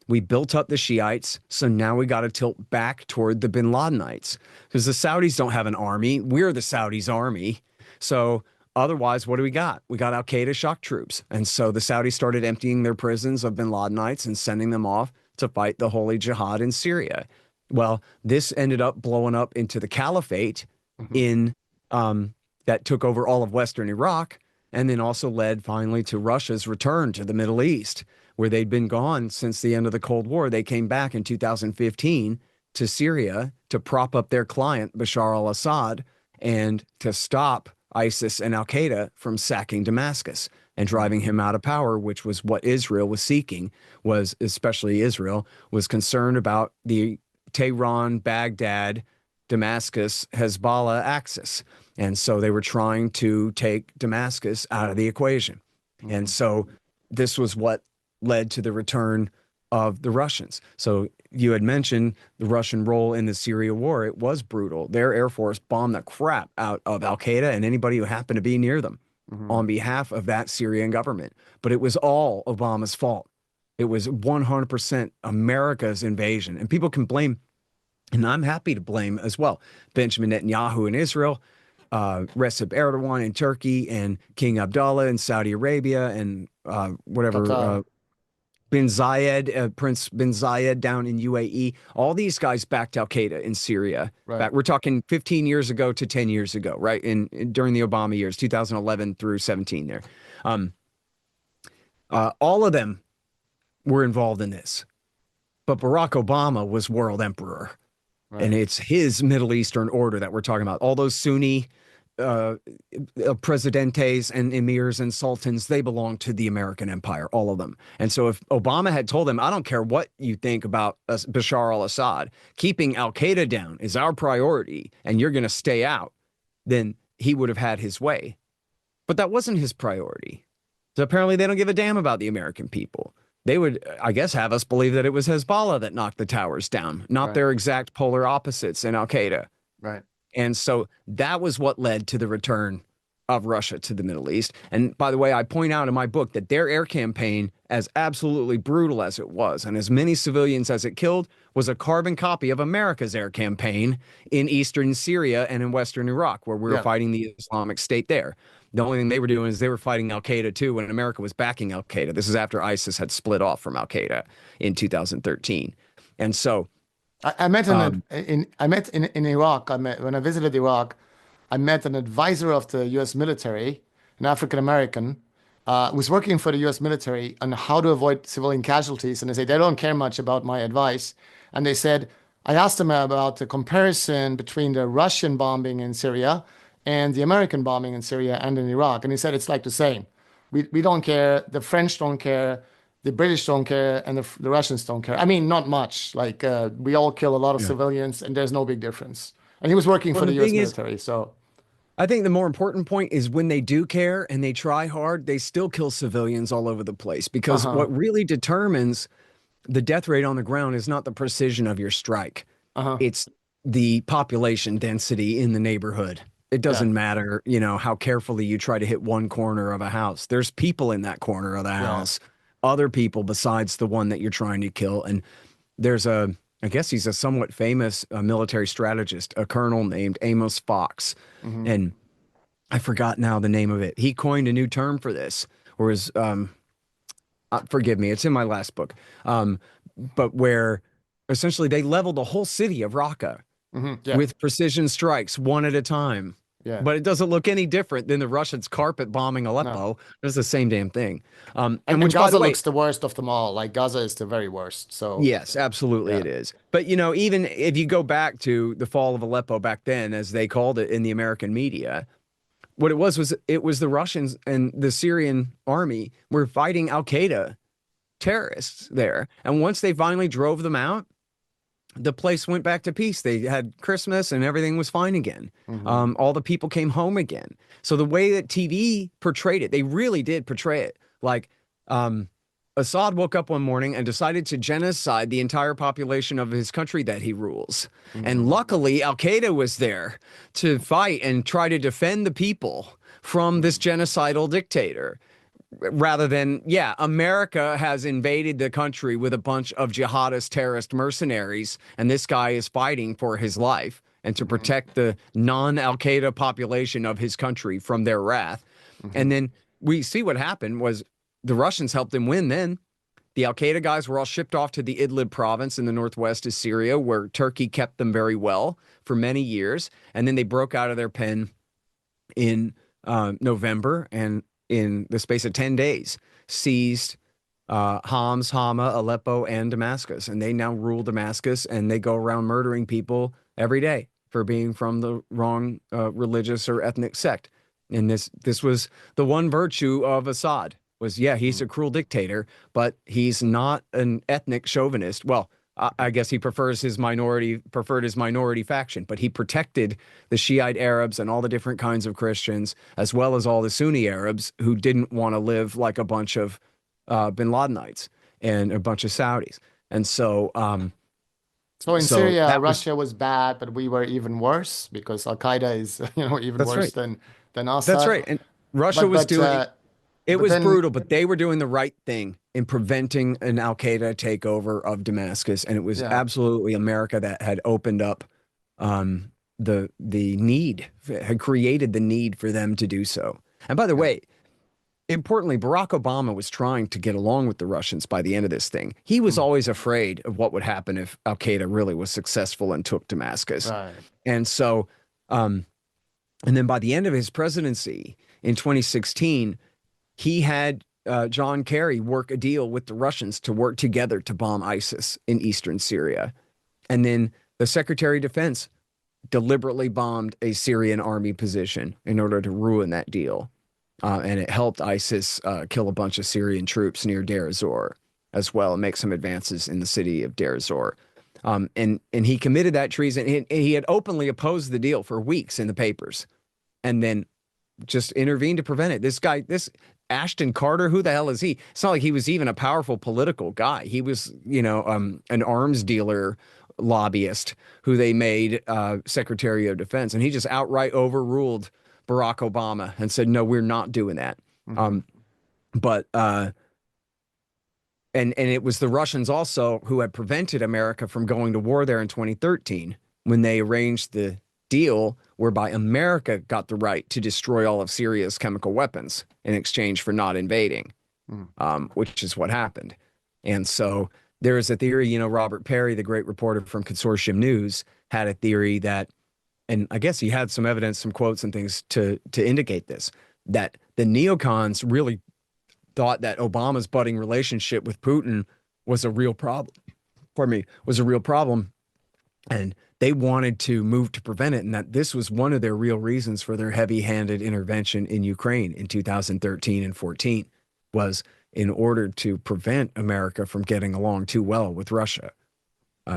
we built up the Shiites, so now we got to tilt back toward the bin Ladenites because the Saudis don't have an army. We're the Saudis' army. So Otherwise, what do we got? We got al-Qaeda shock troops. And so the Saudis started emptying their prisons of bin Ladenites and sending them off to fight the holy jihad in Syria. Well, this ended up blowing up into the caliphate in that took over all of Western Iraq, and then also led finally to Russia's return to the Middle East, where they'd been gone since the end of the Cold War. They came back in 2015 to Syria to prop up their client, Bashar al-Assad, and to stop ISIS and al-Qaeda from sacking Damascus and driving him out of power, which was what Israel was seeking, was especially Israel was concerned about the Tehran, Baghdad, Damascus, Hezbollah axis. And so they were trying to take Damascus out of the equation. And so this was what led to the return of the Russians. So you had mentioned the Russian role in the Syria war. It was brutal. Their Air Force bombed the crap out of al-Qaeda and anybody who happened to be near them on behalf of that Syrian government. But it was all Obama's fault. It was 100% America's invasion. And people can blame, and I'm happy to blame as well, Benjamin Netanyahu in Israel, Recep Erdogan in Turkey, and King Abdullah in Saudi Arabia, and Bin Zayed, Prince Bin Zayed down in UAE. All these guys backed al-Qaeda in Syria. Right. We're talking 15 years ago to 10 years ago, right? During the Obama years, 2011 through 17 there. All of them were involved in this. But Barack Obama was world emperor. Right. And it's his Middle Eastern order that we're talking about. All those Sunni presidentes and emirs and sultans, they belong to the American empire, all of them. And so if Obama had told them, I don't care what you think about Bashar al-Assad, keeping al-Qaeda down is our priority and you're going to stay out, then he would have had his way. But that wasn't his priority. So apparently they don't give a damn about the American people. They would, I guess, have us believe that it was Hezbollah that knocked the towers down, not their exact polar opposites in al-Qaeda. Right. And so that was what led to the return of Russia to the Middle East. And by the way, I point out in my book that their air campaign, as absolutely brutal as it was, and as many civilians as it killed, was a carbon copy of America's air campaign in eastern Syria and in western Iraq, where we were fighting the Islamic State there. The only thing they were doing is they were fighting al-Qaeda too, when America was backing al-Qaeda. This is after ISIS had split off from al-Qaeda in 2013. And so I met in Iraq. When I visited Iraq, I met an advisor of the U.S. military, an African American, who was working for the U.S. military on how to avoid civilian casualties. And they said they don't care much about my advice. And they said, I asked them about the comparison between the Russian bombing in Syria and the American bombing in Syria and in Iraq. And he said it's like the same. We don't care. The French don't care. The British don't care, and the Russians don't care. I mean, not much. Like, we all kill a lot of civilians, and there's no big difference. And he was working for the U.S. military, so. I think the more important point is when they do care and they try hard, they still kill civilians all over the place. Because what really determines the death rate on the ground is not the precision of your strike. It's the population density in the neighborhood. It doesn't matter, you know, how carefully you try to hit one corner of a house. There's people in that corner of the house. Other people besides the one that you're trying to kill. And there's I guess he's a somewhat famous military strategist, a colonel named Amos Fox. And I forgot now the name of it. He coined a new term for this, whereas, forgive me, it's in my last book. But where essentially they leveled the whole city of Raqqa with precision strikes, one at a time. But it doesn't look any different than the Russians carpet bombing Aleppo. No. It's the same damn thing. And which, Gaza looks the worst of them all. Like, Gaza is the very worst. So yes, absolutely it is. But, you know, even if you go back to the fall of Aleppo back then, as they called it in the American media, what it was the Russians and the Syrian army were fighting al-Qaeda terrorists there. And once they finally drove them out, the place went back to peace. They had Christmas and everything was fine again. All the people came home again. So the way that TV portrayed it, they really did portray it like Assad woke up one morning and decided to genocide the entire population of his country that he rules. And luckily, al-Qaeda was there to fight and try to defend the people from this genocidal dictator. Rather than, America has invaded the country with a bunch of jihadist terrorist mercenaries, and this guy is fighting for his life and to protect the non-Al-Qaeda population of his country from their wrath. And then we see what happened was the Russians helped him win then. The Al-Qaeda guys were all shipped off to the Idlib province in the northwest of Syria, where Turkey kept them very well for many years. And then they broke out of their pen in November, and in the space of 10 days, seized Homs, Hama, Aleppo, and Damascus. And they now rule Damascus, and they go around murdering people every day for being from the wrong religious or ethnic sect. And this was the one virtue of Assad was, yeah, he's a cruel dictator, but he's not an ethnic chauvinist. Well, I guess he preferred his minority faction, but he protected the Shiite Arabs and all the different kinds of Christians, as well as all the Sunni Arabs who didn't want to live like a bunch of bin Ladenites and a bunch of Saudis. And so, so in Syria, Russia was bad, but we were even worse because Al Qaeda is, even worse than Assad. That's right. And Russia was doing. It was brutal, but they were doing the right thing in preventing an Al-Qaeda takeover of Damascus. And it was absolutely America that had opened up the need, had created the need for them to do so. And by the way, importantly, Barack Obama was trying to get along with the Russians by the end of this thing. He was always afraid of what would happen if Al-Qaeda really was successful and took Damascus. Right. And so, and then by the end of his presidency in 2016, he had John Kerry work a deal with the Russians to work together to bomb ISIS in eastern Syria. And then the Secretary of Defense deliberately bombed a Syrian army position in order to ruin that deal. And it helped ISIS kill a bunch of Syrian troops near Deir ez-Zor as well and make some advances in the city of Deir ez-Zor. And he committed that treason. He had openly opposed the deal for weeks in the papers and then just intervened to prevent it. This Ashton Carter, who the hell is he? It's not like he was even a powerful political guy. He was, an arms dealer lobbyist who they made Secretary of Defense. And he just outright overruled Barack Obama and said, no, we're not doing that. And it was the Russians also who had prevented America from going to war there in 2013 when they arranged the deal whereby America got the right to destroy all of Syria's chemical weapons in exchange for not invading, which is what happened. And so there is a theory, Robert Perry, the great reporter from Consortium News, had a theory that, and I guess he had some evidence, some quotes and things to indicate this, that the neocons really thought that Obama's budding relationship with Putin was a real problem. And they wanted to move to prevent it, and that this was one of their real reasons for their heavy-handed intervention in Ukraine in 2013 and 14, was in order to prevent America from getting along too well with Russia,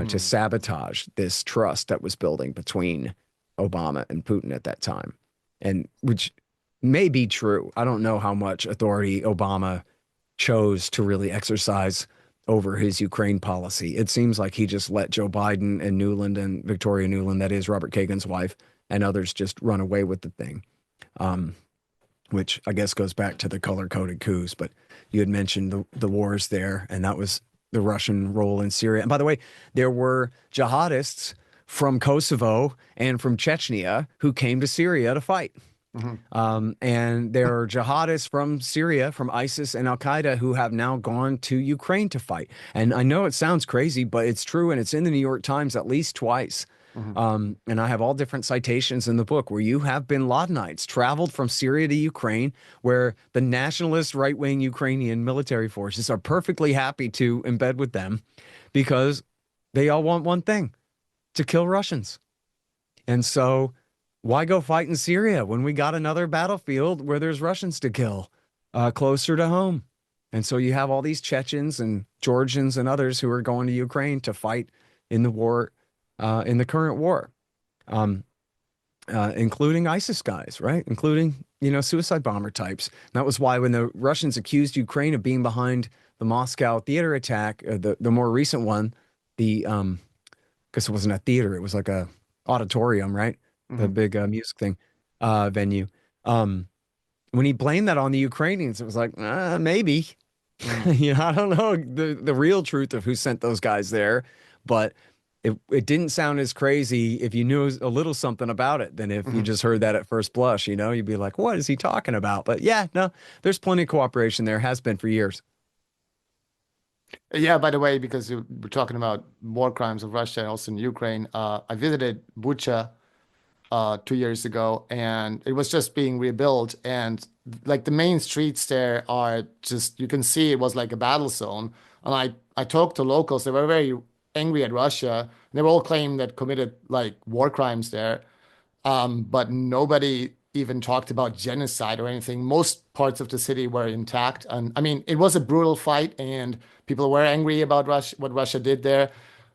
to sabotage this trust that was building between Obama and Putin at that time, and which may be true. I don't know how much authority Obama chose to really exercise over his Ukraine policy. It seems like he just let Joe Biden and Nuland and Victoria Nuland, that is Robert Kagan's wife, and others just run away with the thing, which I guess goes back to the color-coded coups. But you had mentioned the wars there, and that was the Russian role in Syria. And by the way, there were jihadists from Kosovo and from Chechnya who came to Syria to fight. And there are jihadists from Syria, from ISIS and Al-Qaeda, who have now gone to Ukraine to fight. And I know it sounds crazy, but it's true. And it's in the New York Times at least twice. And I have all different citations in the book where you have bin Ladenites traveled from Syria to Ukraine, where the nationalist right-wing Ukrainian military forces are perfectly happy to embed with them because they all want one thing: to kill Russians. And so why go fight in Syria when we got another battlefield where there's Russians to kill closer to home? And so you have all these Chechens and Georgians and others who are going to Ukraine to fight in the war, in the current war, including ISIS guys, right? Including, suicide bomber types. And that was why when the Russians accused Ukraine of being behind the Moscow theater attack, the more recent one, because it wasn't a theater, it was like a auditorium, right? The big music thing, venue. When he blamed that on the Ukrainians, it was like, maybe. I don't know the real truth of who sent those guys there, but it didn't sound as crazy if you knew a little something about it than if you Mhm. just heard that at first blush. You'd be like, what is he talking about? But yeah, no, there's plenty of cooperation there, has been for years. Yeah, by the way, because we're talking about war crimes of Russia and also in Ukraine, I visited Bucha 2 years ago, and it was just being rebuilt. And like the main streets there are just, you can see it was like a battle zone. And I talked to locals, they were very angry at Russia. They were all claiming that committed like war crimes there. But nobody even talked about genocide or anything. Most parts of the city were intact. And I mean, it was a brutal fight, and people were angry about Russia, what Russia did there.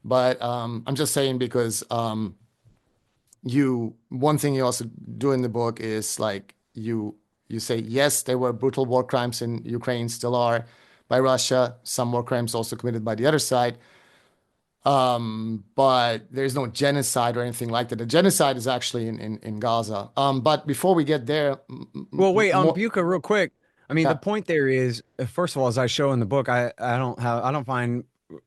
But I'm just saying because one thing you also do in the book is like you say yes, there were brutal war crimes in Ukraine, still are by Russia. Some war crimes also committed by the other side. But there's no genocide or anything like that. The genocide is actually in Gaza. But before we get there, Well, wait, on more, Buka real quick. I mean, the yeah. point there is, first of all, as I show in the book, I don't find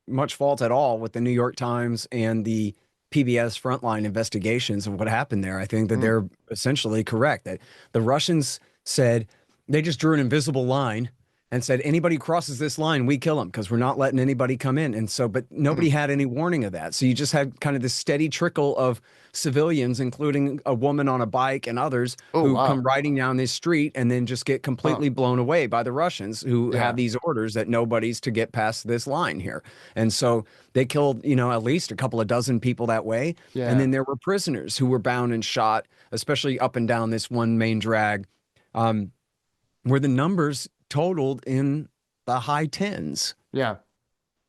much fault at all with the New York Times and the PBS frontline investigations of what happened there. I think that Mm, they're essentially correct that the Russians said they just drew an invisible line and said anybody who crosses this line, we kill them because we're not letting anybody come in. And so, but nobody mm. had any warning of that. So you just had kind of this steady trickle of civilians, including a woman on a bike and others Oh who come wow. riding down this street and then just get Huh. completely blown away by the Russians who have Yeah. these orders that nobody's to get past this line here. And so they killed, at least a couple of dozen people that way. And Yeah. then there were prisoners who were bound and shot, especially up and down this one main drag, um, where the numbers totaled in the high tens, Yeah.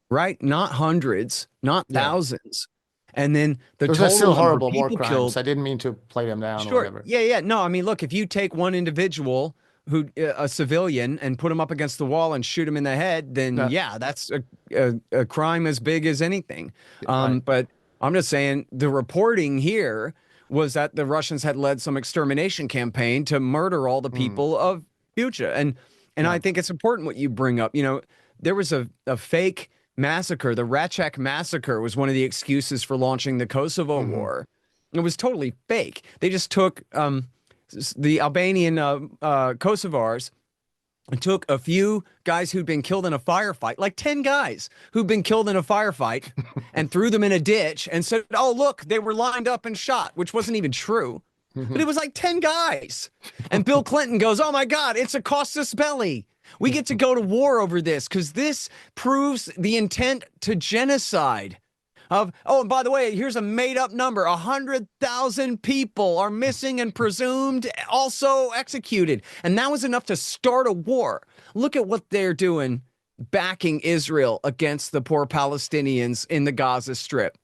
right? Not hundreds, not Yeah. thousands. And then the Those are total still number of horrible war people crimes. killed. I didn't mean to play them down or Sure. whatever. Yeah, yeah. No, I mean, look, if you take one individual who, a civilian, and put him up against the wall and shoot him in the head, then Yeah. yeah, that's a crime as big as anything. Right. But I'm just saying the reporting here was that the Russians had led some extermination campaign to murder all the Mm. people of Bucha. And I Yeah. think it's important what you bring up. There was a fake massacre. The Rachek massacre was one of the excuses for launching the Kosovo Hmm. War. It was totally fake. They just took the Albanian Kosovars and took a few guys who'd been killed in a firefight, like 10 guys who'd been killed in a firefight, and threw them in a ditch and said, oh, look, they were lined up and shot, which wasn't even true. But it was like 10 guys. And Bill Clinton goes, oh my God, it's a casus belli. We get to go to war over this because this proves the intent to genocide. And by the way, here's a made up number: 100,000 people are missing and presumed also executed, and that was enough to start a war. Look at what they're doing, backing Israel against the poor Palestinians in the Gaza Strip.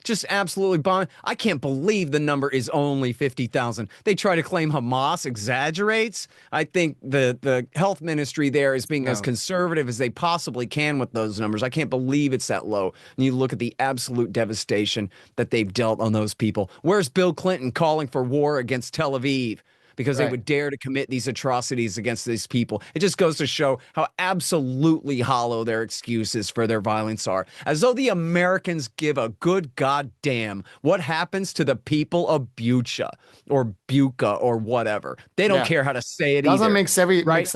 Just absolutely bomb. I can't believe the number is only 50,000. They try to claim Hamas exaggerates. I think the health ministry there is being as No. conservative as they possibly can with those numbers. I can't believe it's that low. And you look at the absolute devastation that they've dealt on those people. Where's Bill Clinton calling for war against Tel Aviv? Because they Right. would dare to commit these atrocities against these people. It just goes to show how absolutely hollow their excuses for their violence are. As though the Americans give a good goddamn what happens to the people of Bucha or Buca or whatever. They don't Yeah. care how to say it Gaza either, makes right?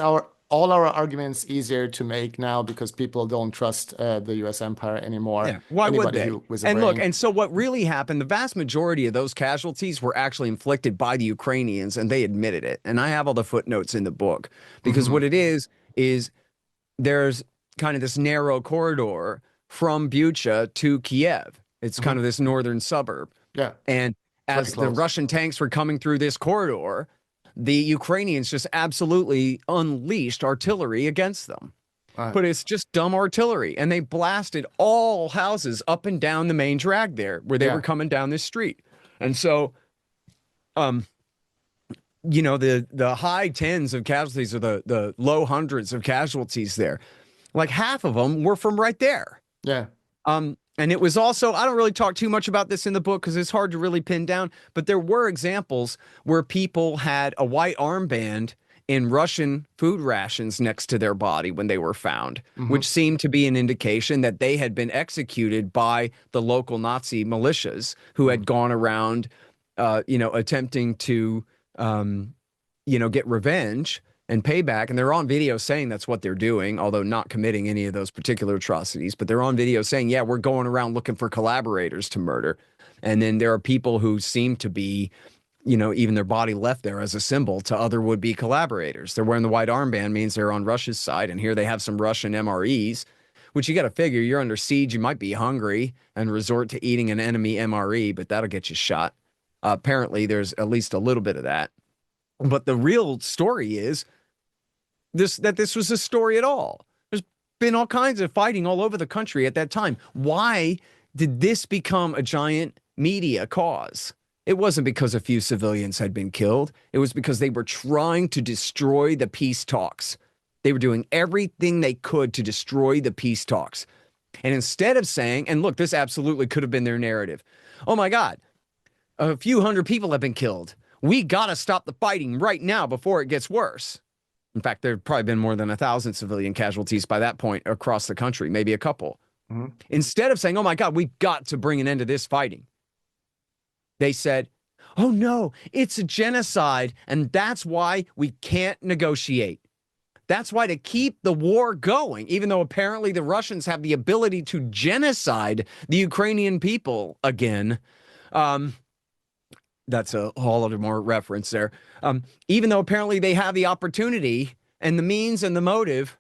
all our arguments easier to make now because people don't trust the U.S. empire anymore. Yeah, why would Anybody they? who was a And look, brain. and so what really happened, the vast majority of those casualties were actually inflicted by the Ukrainians, and they admitted it. And I have all the footnotes in the book because Hmm. what it is there's kind of this narrow corridor from Bucha to Kiev. It's kind Hmm. of this northern suburb. Yeah. And Very as the close. Russian tanks were coming through this corridor, the Ukrainians just absolutely unleashed artillery against them. Right. But it's just dumb artillery. And they blasted all houses up and down the main drag there where they Yeah. were coming down this street. And so, um, the high tens of casualties or the low hundreds of casualties there, like half of them were from right there. Yeah. And it was also, I don't really talk too much about this in the book because it's hard to really pin down, but there were examples where people had a white armband in Russian food rations next to their body when they were found, Hmm. which seemed to be an indication that they had been executed by the local Nazi militias who had gone around, attempting to, get revenge and payback. And they're on video saying that's what they're doing, although not committing any of those particular atrocities. But they're on video saying, yeah, we're going around looking for collaborators to murder. And then there are people who seem to be, even their body left there as a symbol to other would-be collaborators. They're wearing the white armband, means they're on Russia's side. And here they have some Russian MREs, which you got to figure you're under siege. You might be hungry and resort to eating an enemy MRE, but that'll get you shot. Apparently, there's at least a little bit of that. But the real story is this was a story at all. There's been all kinds of fighting all over the country at that time. Why did this become a giant media cause? It wasn't because a few civilians had been killed. It was because they were trying to destroy the peace talks. They were doing everything they could to destroy the peace talks. And instead of saying, and look, this absolutely could have been their narrative. Oh my God, a few hundred people have been killed. We got to stop the fighting right now before it gets worse. In fact, there have probably been more than 1,000 civilian casualties by that point across the country, maybe a couple. Mm-hmm. Instead of saying, oh my God, we've got to bring an end to this fighting, they said, oh no, it's a genocide, and that's why we can't negotiate. That's why to keep the war going, even though apparently the Russians have the ability to genocide the Ukrainian people again. That's a whole other more reference there. Even though apparently they have the opportunity and the means and the motive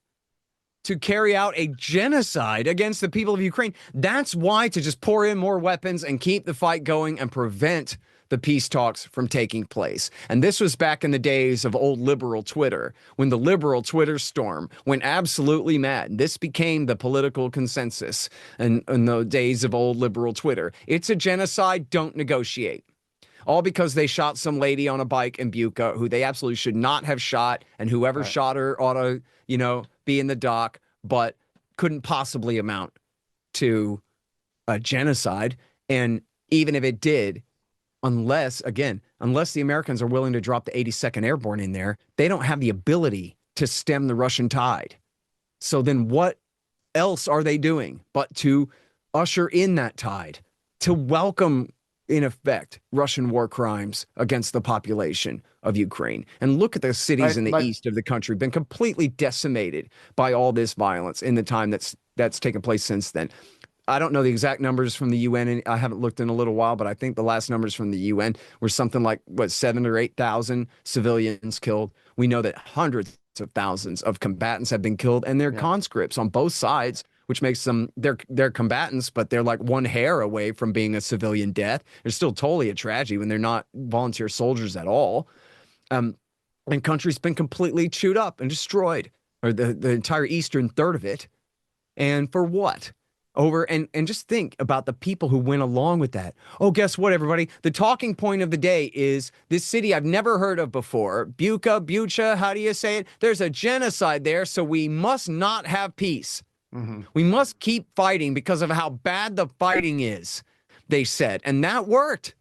to carry out a genocide against the people of Ukraine. That's why to just pour in more weapons and keep the fight going and prevent the peace talks from taking place. And this was back in the days of old liberal Twitter, when the liberal Twitter storm went absolutely mad. This became the political consensus in the days of old liberal Twitter. It's a genocide, don't negotiate. All because they shot some lady on a bike in Bucha who they absolutely should not have shot, and whoever shot her ought to, be in the dock, but couldn't possibly amount to a genocide. And even if it did, unless the Americans are willing to drop the 82nd Airborne in there, they don't have the ability to stem the Russian tide. So then what else are they doing but to usher in that tide, to welcome, in effect, Russian war crimes against the population of Ukraine? And look at the cities in the east of the country, been completely decimated by all this violence in the time that's taken place since then. I don't know the exact numbers from the UN, and I haven't looked in a little while, but I think the last numbers from the UN were something like, 7,000 or 8,000 civilians killed. We know that hundreds of thousands of combatants have been killed, and they're conscripts on both sides, which makes them, they're combatants, but they're like one hair away from being a civilian death. They're still totally a tragedy when they're not volunteer soldiers at all. And country's been completely chewed up and destroyed, or the entire eastern third of it. And for what? And just think about the people who went along with that. Oh, guess what, everybody? The talking point of the day is this city I've never heard of before. Bucha, how do you say it? There's a genocide there, so we must not have peace. Mm-hmm. We must keep fighting because of how bad the fighting is, they said. And that worked.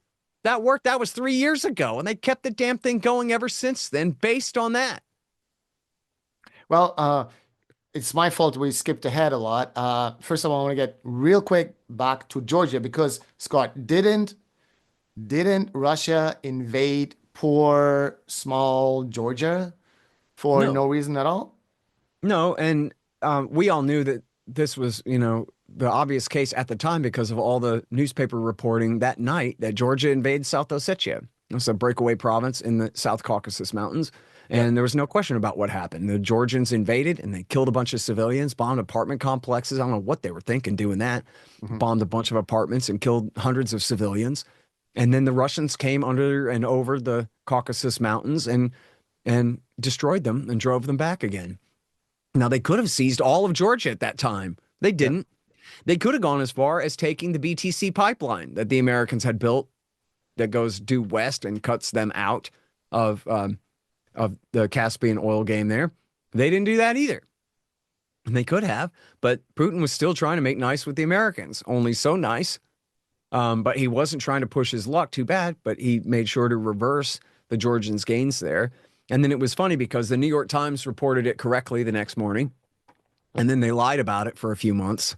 That worked. That was 3 years ago. And they kept the damn thing going ever since then based on that. Well, it's my fault we skipped ahead a lot. First of all, I want to get real quick back to Georgia because, Scott, didn't Russia invade poor, small Georgia for no reason at all? No, and we all knew that this was, the obvious case at the time because of all the newspaper reporting that night that Georgia invaded South Ossetia. It was a breakaway province in the South Caucasus Mountains. And there was no question about what happened. The Georgians invaded and they killed a bunch of civilians, bombed apartment complexes. I don't know what they were thinking doing that. Mm-hmm. Bombed a bunch of apartments and killed hundreds of civilians. And then the Russians came under and over the Caucasus Mountains and destroyed them and drove them back again. Now, they could have seized all of Georgia at that time. They didn't. They could have gone as far as taking the BTC pipeline that the Americans had built that goes due west and cuts them out of the Caspian oil game there. They didn't do that either. And they could have, but Putin was still trying to make nice with the Americans, only so nice. But he wasn't trying to push his luck too bad, but he made sure to reverse the Georgians' gains there. And then it was funny because the New York Times reported it correctly the next morning, and then they lied about it for a few months.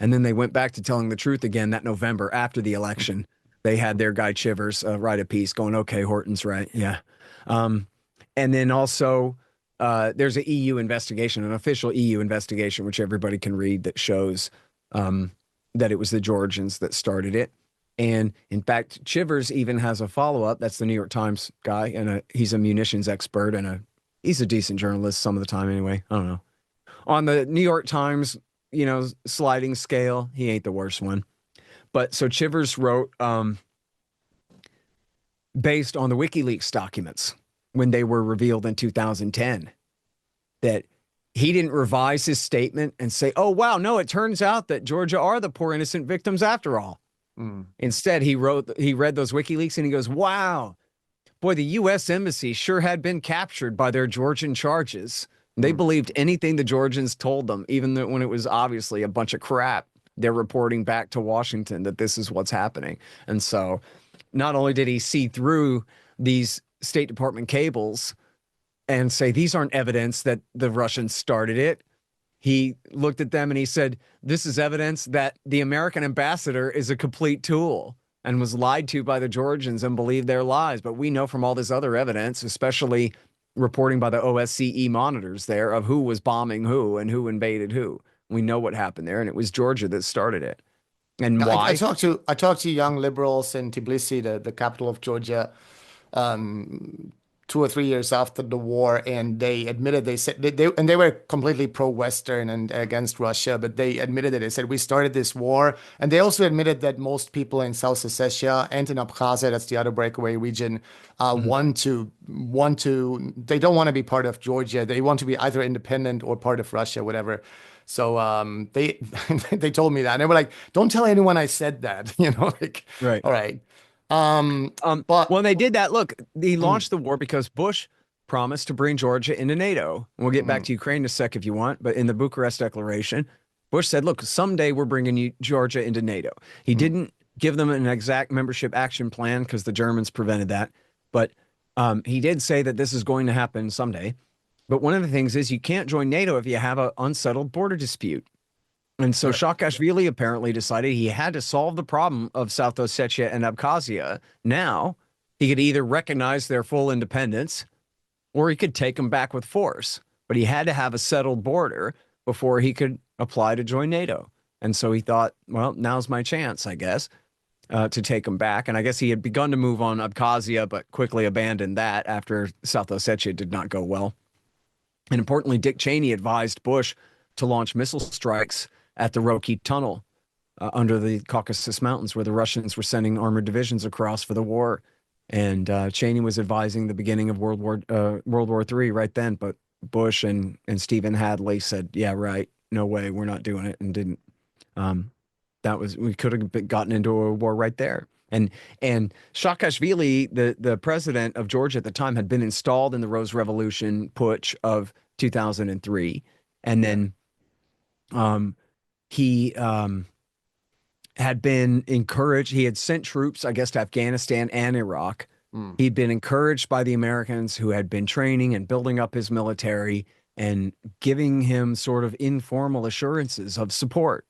And then they went back to telling the truth again that November after the election. They had their guy Chivers write a piece going, okay, Horton's right. Yeah. Um, and then also there's an EU investigation, an official EU investigation, which everybody can read that shows that it was the Georgians that started it. And in fact, Chivers even has a follow-up. That's the New York Times guy, and he's a munitions expert and he's a decent journalist some of the time anyway. I don't know. On the New York Times, sliding scale, he ain't the worst one. But so Chivers wrote, based on the WikiLeaks documents when they were revealed in 2010, that he didn't revise his statement and say, oh, wow, no, it turns out that Georgia are the poor innocent victims after all. Instead, he read those WikiLeaks and he goes, wow, boy, the U.S. Embassy sure had been captured by their Georgian charges. They believed anything the Georgians told them, even when it was obviously a bunch of crap. They're reporting back to Washington that this is what's happening. And so not only did he see through these State Department cables and say, these aren't evidence that the Russians started it. He looked at them and he said, this is evidence that the American ambassador is a complete tool and was lied to by the Georgians and believed their lies. But we know from all this other evidence, especially reporting by the OSCE monitors there, of who was bombing who and who invaded who. We know what happened there, and it was Georgia that started it. And why? I talked to young liberals in Tbilisi, the capital of Georgia, 2 or 3 years after the war, and they admitted they were completely pro-Western and against Russia, but they admitted it. They said we started this war, and they also admitted that most people in South Ossetia and in Abkhazia, that's the other breakaway region, want to. They don't want to be part of Georgia. They want to be either independent or part of Russia, whatever. So they they told me that, and they were like, "Don't tell anyone I said that." Like, right. All right. But when they did that, look, he launched the war because Bush promised to bring Georgia into NATO. And we'll get back to Ukraine in a sec if you want. But in the Bucharest Declaration, Bush said, look, someday we're bringing Georgia into NATO. He didn't give them an exact membership action plan because the Germans prevented that. But he did say that this is going to happen someday. But one of the things is you can't join NATO if you have an unsettled border dispute. And so Saakashvili apparently decided he had to solve the problem of South Ossetia and Abkhazia. Now, he could either recognize their full independence or he could take them back with force. But he had to have a settled border before he could apply to join NATO. And so he thought, well, now's my chance, I guess, to take them back. And I guess he had begun to move on Abkhazia, but quickly abandoned that after South Ossetia did not go well. And importantly, Dick Cheney advised Bush to launch missile strikes at the Roki Tunnel under the Caucasus Mountains, where the Russians were sending armored divisions across for the war. And Cheney was advising the beginning of World War III right then. But Bush and Stephen Hadley said, yeah, right, no way, we're not doing it, and didn't. We could have gotten into a war right there. And Saakashvili, the president of Georgia at the time, had been installed in the Rose Revolution putsch of 2003. And then he had been encouraged. He had sent troops, I guess, to Afghanistan and Iraq. He'd been encouraged by the Americans who had been training and building up his military and giving him sort of informal assurances of support.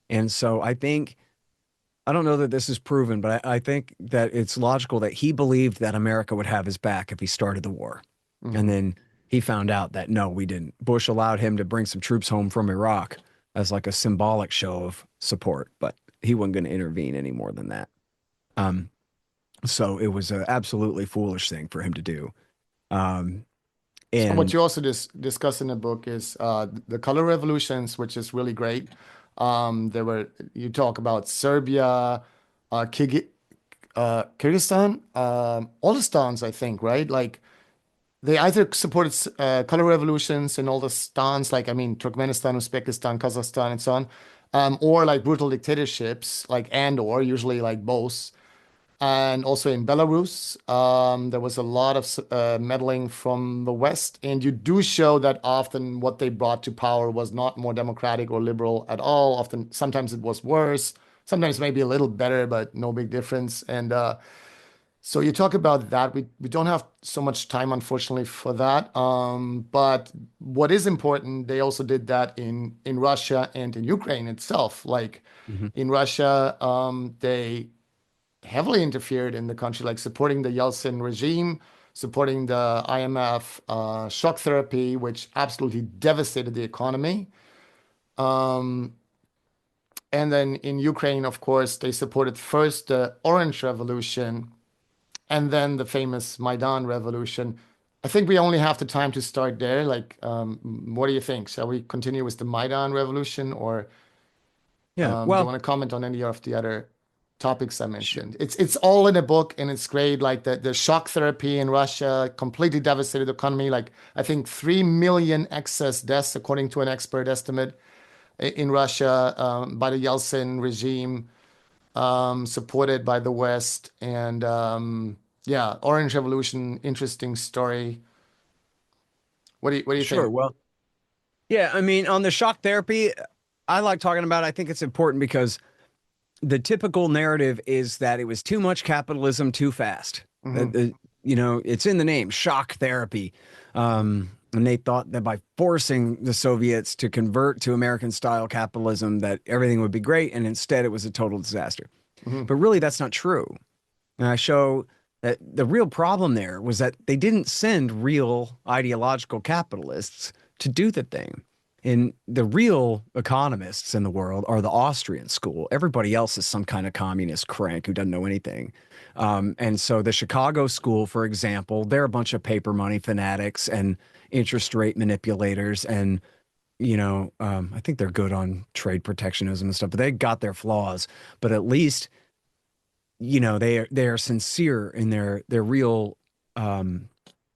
And so I don't know that this is proven, but I think that it's logical that he believed that America would have his back if he started the war. And then he found out that, no, we didn't. Bush allowed him to bring some troops home from Iraq as like a symbolic show of support, but he wasn't going to intervene any more than that. So it was an absolutely foolish thing for him to do. And so what you also discuss in the book is the color revolutions, which is really great. You talk about Serbia, Kyrgyzstan, all the stans, I think, right? Like they either supported color revolutions in all the stans, like, I mean, Turkmenistan, Uzbekistan, Kazakhstan, and so on, or like brutal dictatorships, like or usually like both. And also in Belarus, there was a lot of meddling from the West. And you do show that often what they brought to power was not more democratic or liberal at all. Sometimes it was worse. Sometimes maybe a little better, but no big difference. And So you talk about that. We don't have so much time, unfortunately, for that. But what is important, they also did that in Russia and in Ukraine itself. Like Hmm. in Russia, they heavily interfered in the country, like supporting the Yeltsin regime, supporting the IMF shock therapy, which absolutely devastated the economy. Um, and then in Ukraine, of course, they supported first the Orange Revolution and then the famous Maidan Revolution. I think we only have the time to start there. Like, what do you think? Shall we continue with the Maidan Revolution, or Yeah. do you Well, want to comment on any of the other topics I sure. mentioned? It's all in a book and it's great. Like the shock therapy in Russia completely devastated the economy. Like I think 3 million excess deaths, according to an expert estimate in Russia by the Yeltsin regime, supported by the West. And yeah, Orange Revolution, interesting story. What do you Sure. think? Well, yeah. I mean, on the shock therapy, I like talking about. I think it's important because the typical narrative is that it was too much capitalism too fast. Hmm. It's in the name, shock therapy. And they thought that by forcing the Soviets to convert to American style capitalism, that everything would be great. And instead, it was a total disaster. Hmm. But really, that's not true. And I show that the real problem there was that they didn't send real ideological capitalists to do the thing. And the real economists in the world are the Austrian school. Everybody else is some kind of communist crank who doesn't know anything. And so the Chicago school, for example, they're a bunch of paper money fanatics and interest rate manipulators. And, I think they're good on trade protectionism and stuff, but they got their flaws. But at least they are sincere in their real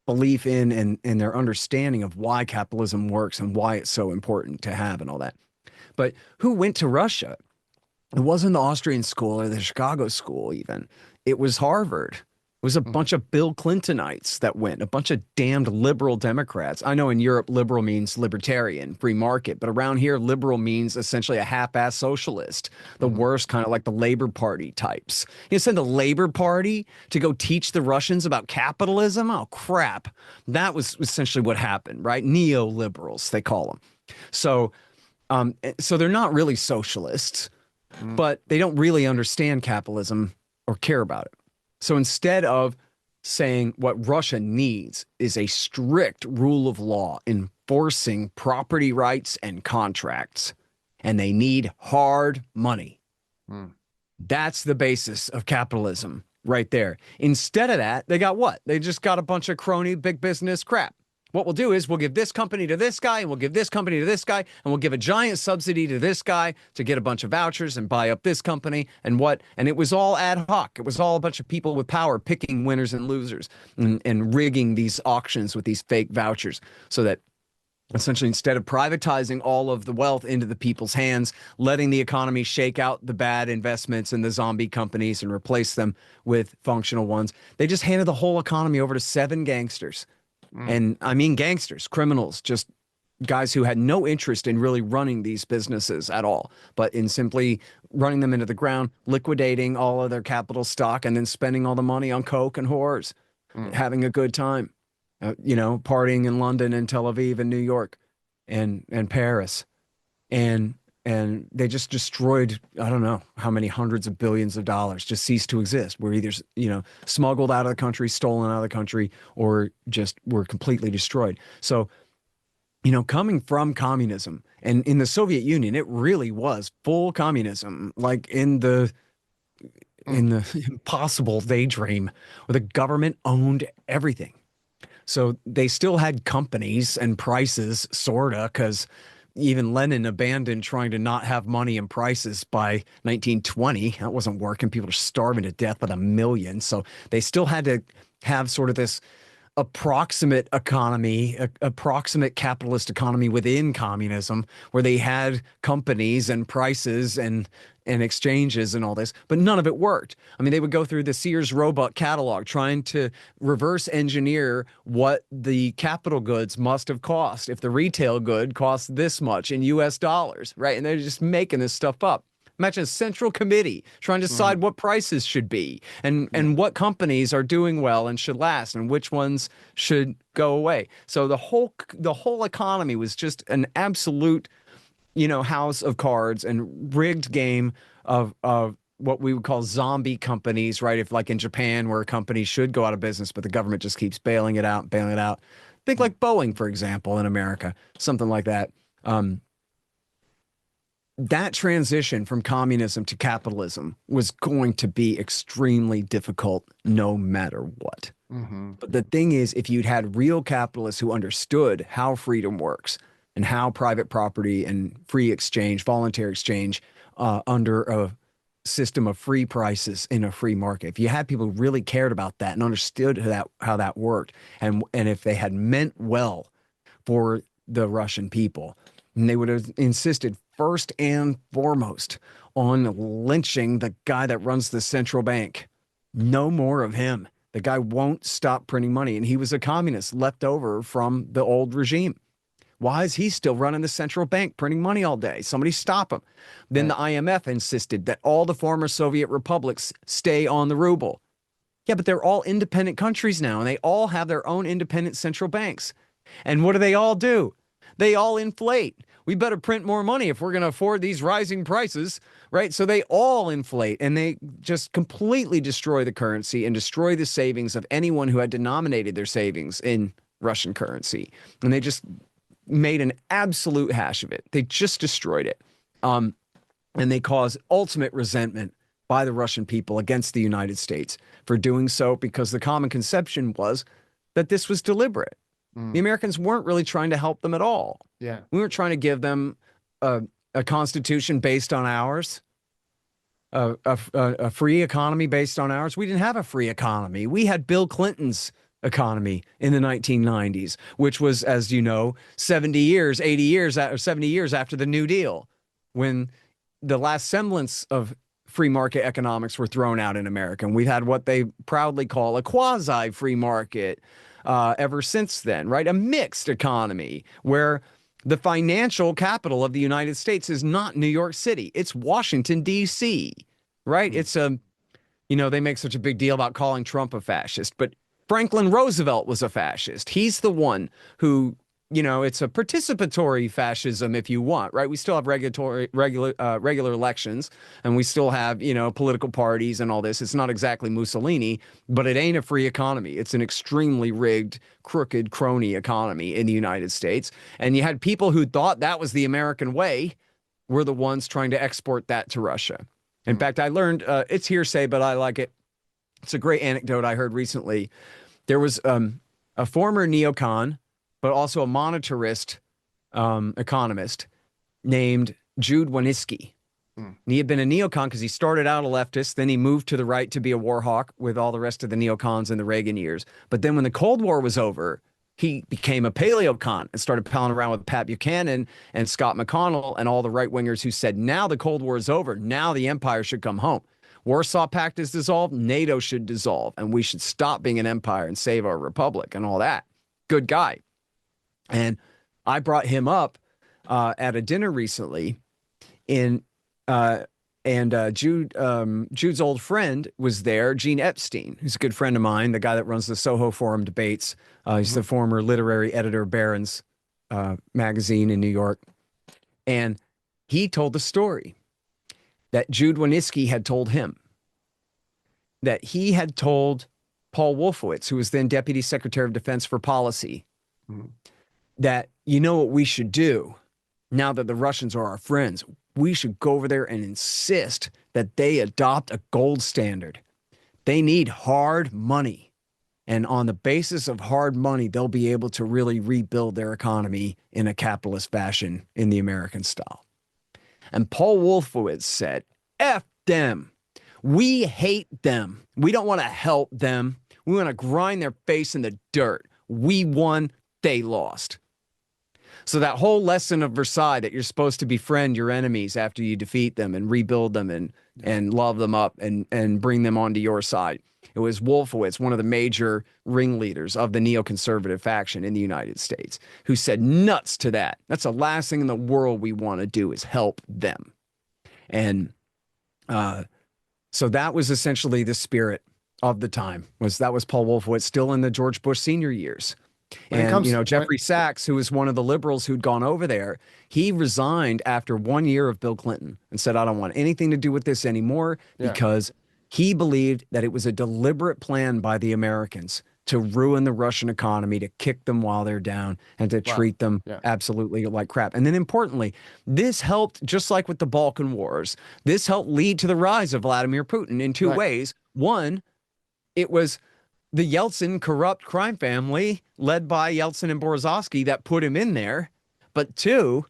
belief in and their understanding of why capitalism works and why it's so important to have and all that. But who went to Russia? It wasn't the Austrian school or the Chicago school even. It was Harvard. It was a bunch of Bill Clintonites that went, a bunch of damned liberal Democrats. I know in Europe, liberal means libertarian, free market, but around here, liberal means essentially a half-ass socialist, the Hmm. worst kind of like the Labor Party types. You send the Labor Party to go teach the Russians about capitalism? Oh, crap. That was essentially what happened, right? Neoliberals, they call them. So, so they're not really socialists, Hmm. but they don't really understand capitalism or care about it. So instead of saying what Russia needs is a strict rule of law enforcing property rights and contracts, and they need hard money. Hmm. That's the basis of capitalism right there. Instead of that, they got what? They just got a bunch of crony big business crap. What we'll do is we'll give this company to this guy, and we'll give this company to this guy, and we'll give a giant subsidy to this guy to get a bunch of vouchers and buy up this company and what. And it was all ad hoc. It was all a bunch of people with power picking winners and losers and rigging these auctions with these fake vouchers so that essentially instead of privatizing all of the wealth into the people's hands, letting the economy shake out the bad investments and the zombie companies and replace them with functional ones, they just handed the whole economy over to 7 gangsters. Hmm. And I mean gangsters, criminals, just guys who had no interest in really running these businesses at all, but in simply running them into the ground, liquidating all of their capital stock, and then spending all the money on coke and whores, Hmm. having a good time, partying in London and Tel Aviv and New York and Paris. And and they just destroyed, I don't know how many hundreds of billions of dollars, just ceased to exist. We're either, smuggled out of the country, stolen out of the country, or just were completely destroyed. So, coming from communism, and in the Soviet Union, it really was full communism, like Hmm. in the impossible daydream where the government owned everything. So they still had companies and prices, sorta, because even Lenin abandoned trying to not have money and prices by 1920. That wasn't working. People were starving to death by the millions. So they still had to have sort of this approximate economy, approximate capitalist economy within communism, where they had companies and prices and exchanges and all this, but none of it worked. I mean, they would go through the Sears Roebuck catalog trying to reverse engineer what the capital goods must have cost if the retail good cost this much in US dollars, right? And they're just making this stuff up. Imagine a central committee trying to decide what prices should be and what companies are doing well and should last and which ones should go away. So the whole economy was just an absolute, house of cards and rigged game of what we would call zombie companies, right? If like in Japan, where a company should go out of business, but the government just keeps bailing it out, bailing it out. Think like Boeing, for example, in America, something like that. That transition from communism to capitalism was going to be extremely difficult no matter what. But the thing is, if you'd had real capitalists who understood how freedom works and how private property and free exchange, voluntary exchange under a system of free prices in a free market, if you had people who really cared about that and understood how that worked, and if they had meant well for the Russian people, and they would have insisted first and foremost on lynching the guy that runs the central bank. No more of him. The guy won't stop printing money, and he was a communist left over from the old regime. Why is he still running the central bank, printing money all day? Somebody stop him. Then the IMF insisted that all the former Soviet republics stay on the ruble. Yeah, but they're all independent countries now, and they all have their own independent central banks. And what do? They all inflate. We better print more money if we're going to afford these rising prices, right? So they all inflate, and they just completely destroy the currency and destroy the savings of anyone who had denominated their savings in Russian currency. And they just made an absolute hash of it. They just destroyed it. And they caused ultimate resentment by the Russian people against the United States for doing so, because the common conception was that this was deliberate. The Americans weren't really trying to help them at all. Yeah. We weren't trying to give them a constitution based on ours, a free economy based on ours. We didn't have a free economy. We had Bill Clinton's economy in the 1990s, which was, as you know, 70 years after the New Deal, when the last semblance of free market economics were thrown out in America. And we've had what they proudly call a quasi-free market ever since then, right? A mixed economy where the financial capital of the United States is not New York City. It's Washington, D.C., right? It's they make such a big deal about calling Trump a fascist, but Franklin Roosevelt was a fascist. He's the one who, it's a participatory fascism if you want, right? We still have regular elections, and we still have, political parties and all this. It's not exactly Mussolini, but it ain't a free economy. It's an extremely rigged, crooked, crony economy in the United States. And you had people who thought that was the American way were the ones trying to export that to Russia. In fact, I learned, it's hearsay, but I like it. It's a great anecdote I heard recently. There was a former neocon, but also a monetarist economist named Jude Wanniski. And he had been a neocon because he started out a leftist, then he moved to the right to be a war hawk with all the rest of the neocons in the Reagan years. But then when the Cold War was over, he became a paleocon and started palling around with Pat Buchanan and Scott McConnell and all the right-wingers who said, now the Cold War is over, now the empire should come home. Warsaw Pact is dissolved, NATO should dissolve, and we should stop being an empire and save our republic and all that. Good guy. And I brought him up at a dinner recently, Jude's old friend was there, Gene Epstein, who's a good friend of mine, the guy that runs the Soho Forum debates. He's the former literary editor of Barron's magazine in New York. And he told the story that Jude Wanniski had told him, that he had told Paul Wolfowitz, who was then Deputy Secretary of Defense for Policy, that, what we should do now that the Russians are our friends? We should go over there and insist that they adopt a gold standard. They need hard money. And on the basis of hard money, they'll be able to really rebuild their economy in a capitalist fashion in the American style. And Paul Wolfowitz said, F them. We hate them. We don't want to help them. We want to grind their face in the dirt. We won, they lost. So that whole lesson of Versailles, that you're supposed to befriend your enemies after you defeat them and rebuild them and love them up and bring them onto your side. It was Wolfowitz, one of the major ringleaders of the neoconservative faction in the United States, who said nuts to that. That's the last thing in the world we want to do, is help them. And Uh, so that was essentially the spirit of the time. That was Paul Wolfowitz, still in the George Bush senior years. When it And, comes Jeffrey Sachs, who was one of the liberals who'd gone over there, he resigned after 1 year of Bill Clinton and said, I don't want anything to do with this anymore, yeah, because he believed that it was a deliberate plan by the Americans to ruin the Russian economy, to kick them while they're down, and to wow, treat them yeah, absolutely like crap. And then importantly, this helped, just like with the Balkan Wars, this helped lead to the rise of Vladimir Putin in two right, ways. One, it was the Yeltsin corrupt crime family led by Yeltsin and Borozovsky that put him in there. But two,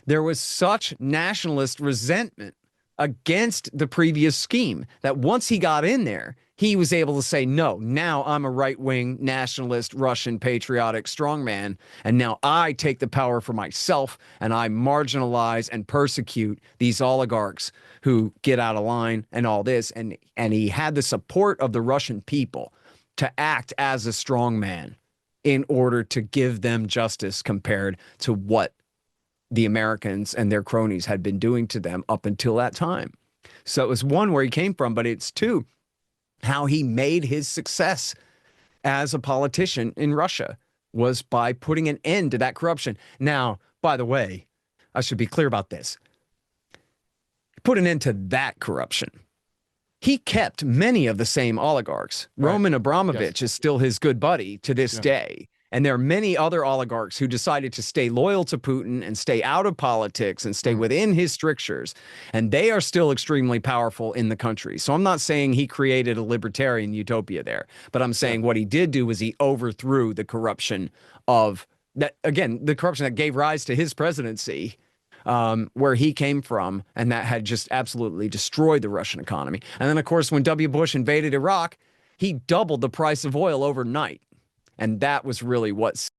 there was such nationalist resentment against the previous scheme that once he got in there, he was able to say, no, now I'm a right-wing nationalist Russian patriotic strongman, and now I take the power for myself, and I marginalize and persecute these oligarchs who get out of line and all this. And he had the support of the Russian people to act as a strongman in order to give them justice compared to what the Americans and their cronies had been doing to them up until that time. So it was one, where he came from, but it's two, how he made his success as a politician in Russia was by putting an end to that corruption. Now, by the way, I should be clear about this. Put an end to that corruption. He kept many of the same oligarchs. right, Roman yes, Abramovich is still his good buddy to this yeah, day. And there are many other oligarchs who decided to stay loyal to Putin and stay out of politics and stay within his strictures. And they are still extremely powerful in the country. So I'm not saying he created a libertarian utopia there, but I'm saying what he did do was he overthrew the corruption of that, again, the corruption that gave rise to his presidency, where he came from, and that had just absolutely destroyed the Russian economy. And then, of course, when W. Bush invaded Iraq, he doubled the price of oil overnight. And that was really what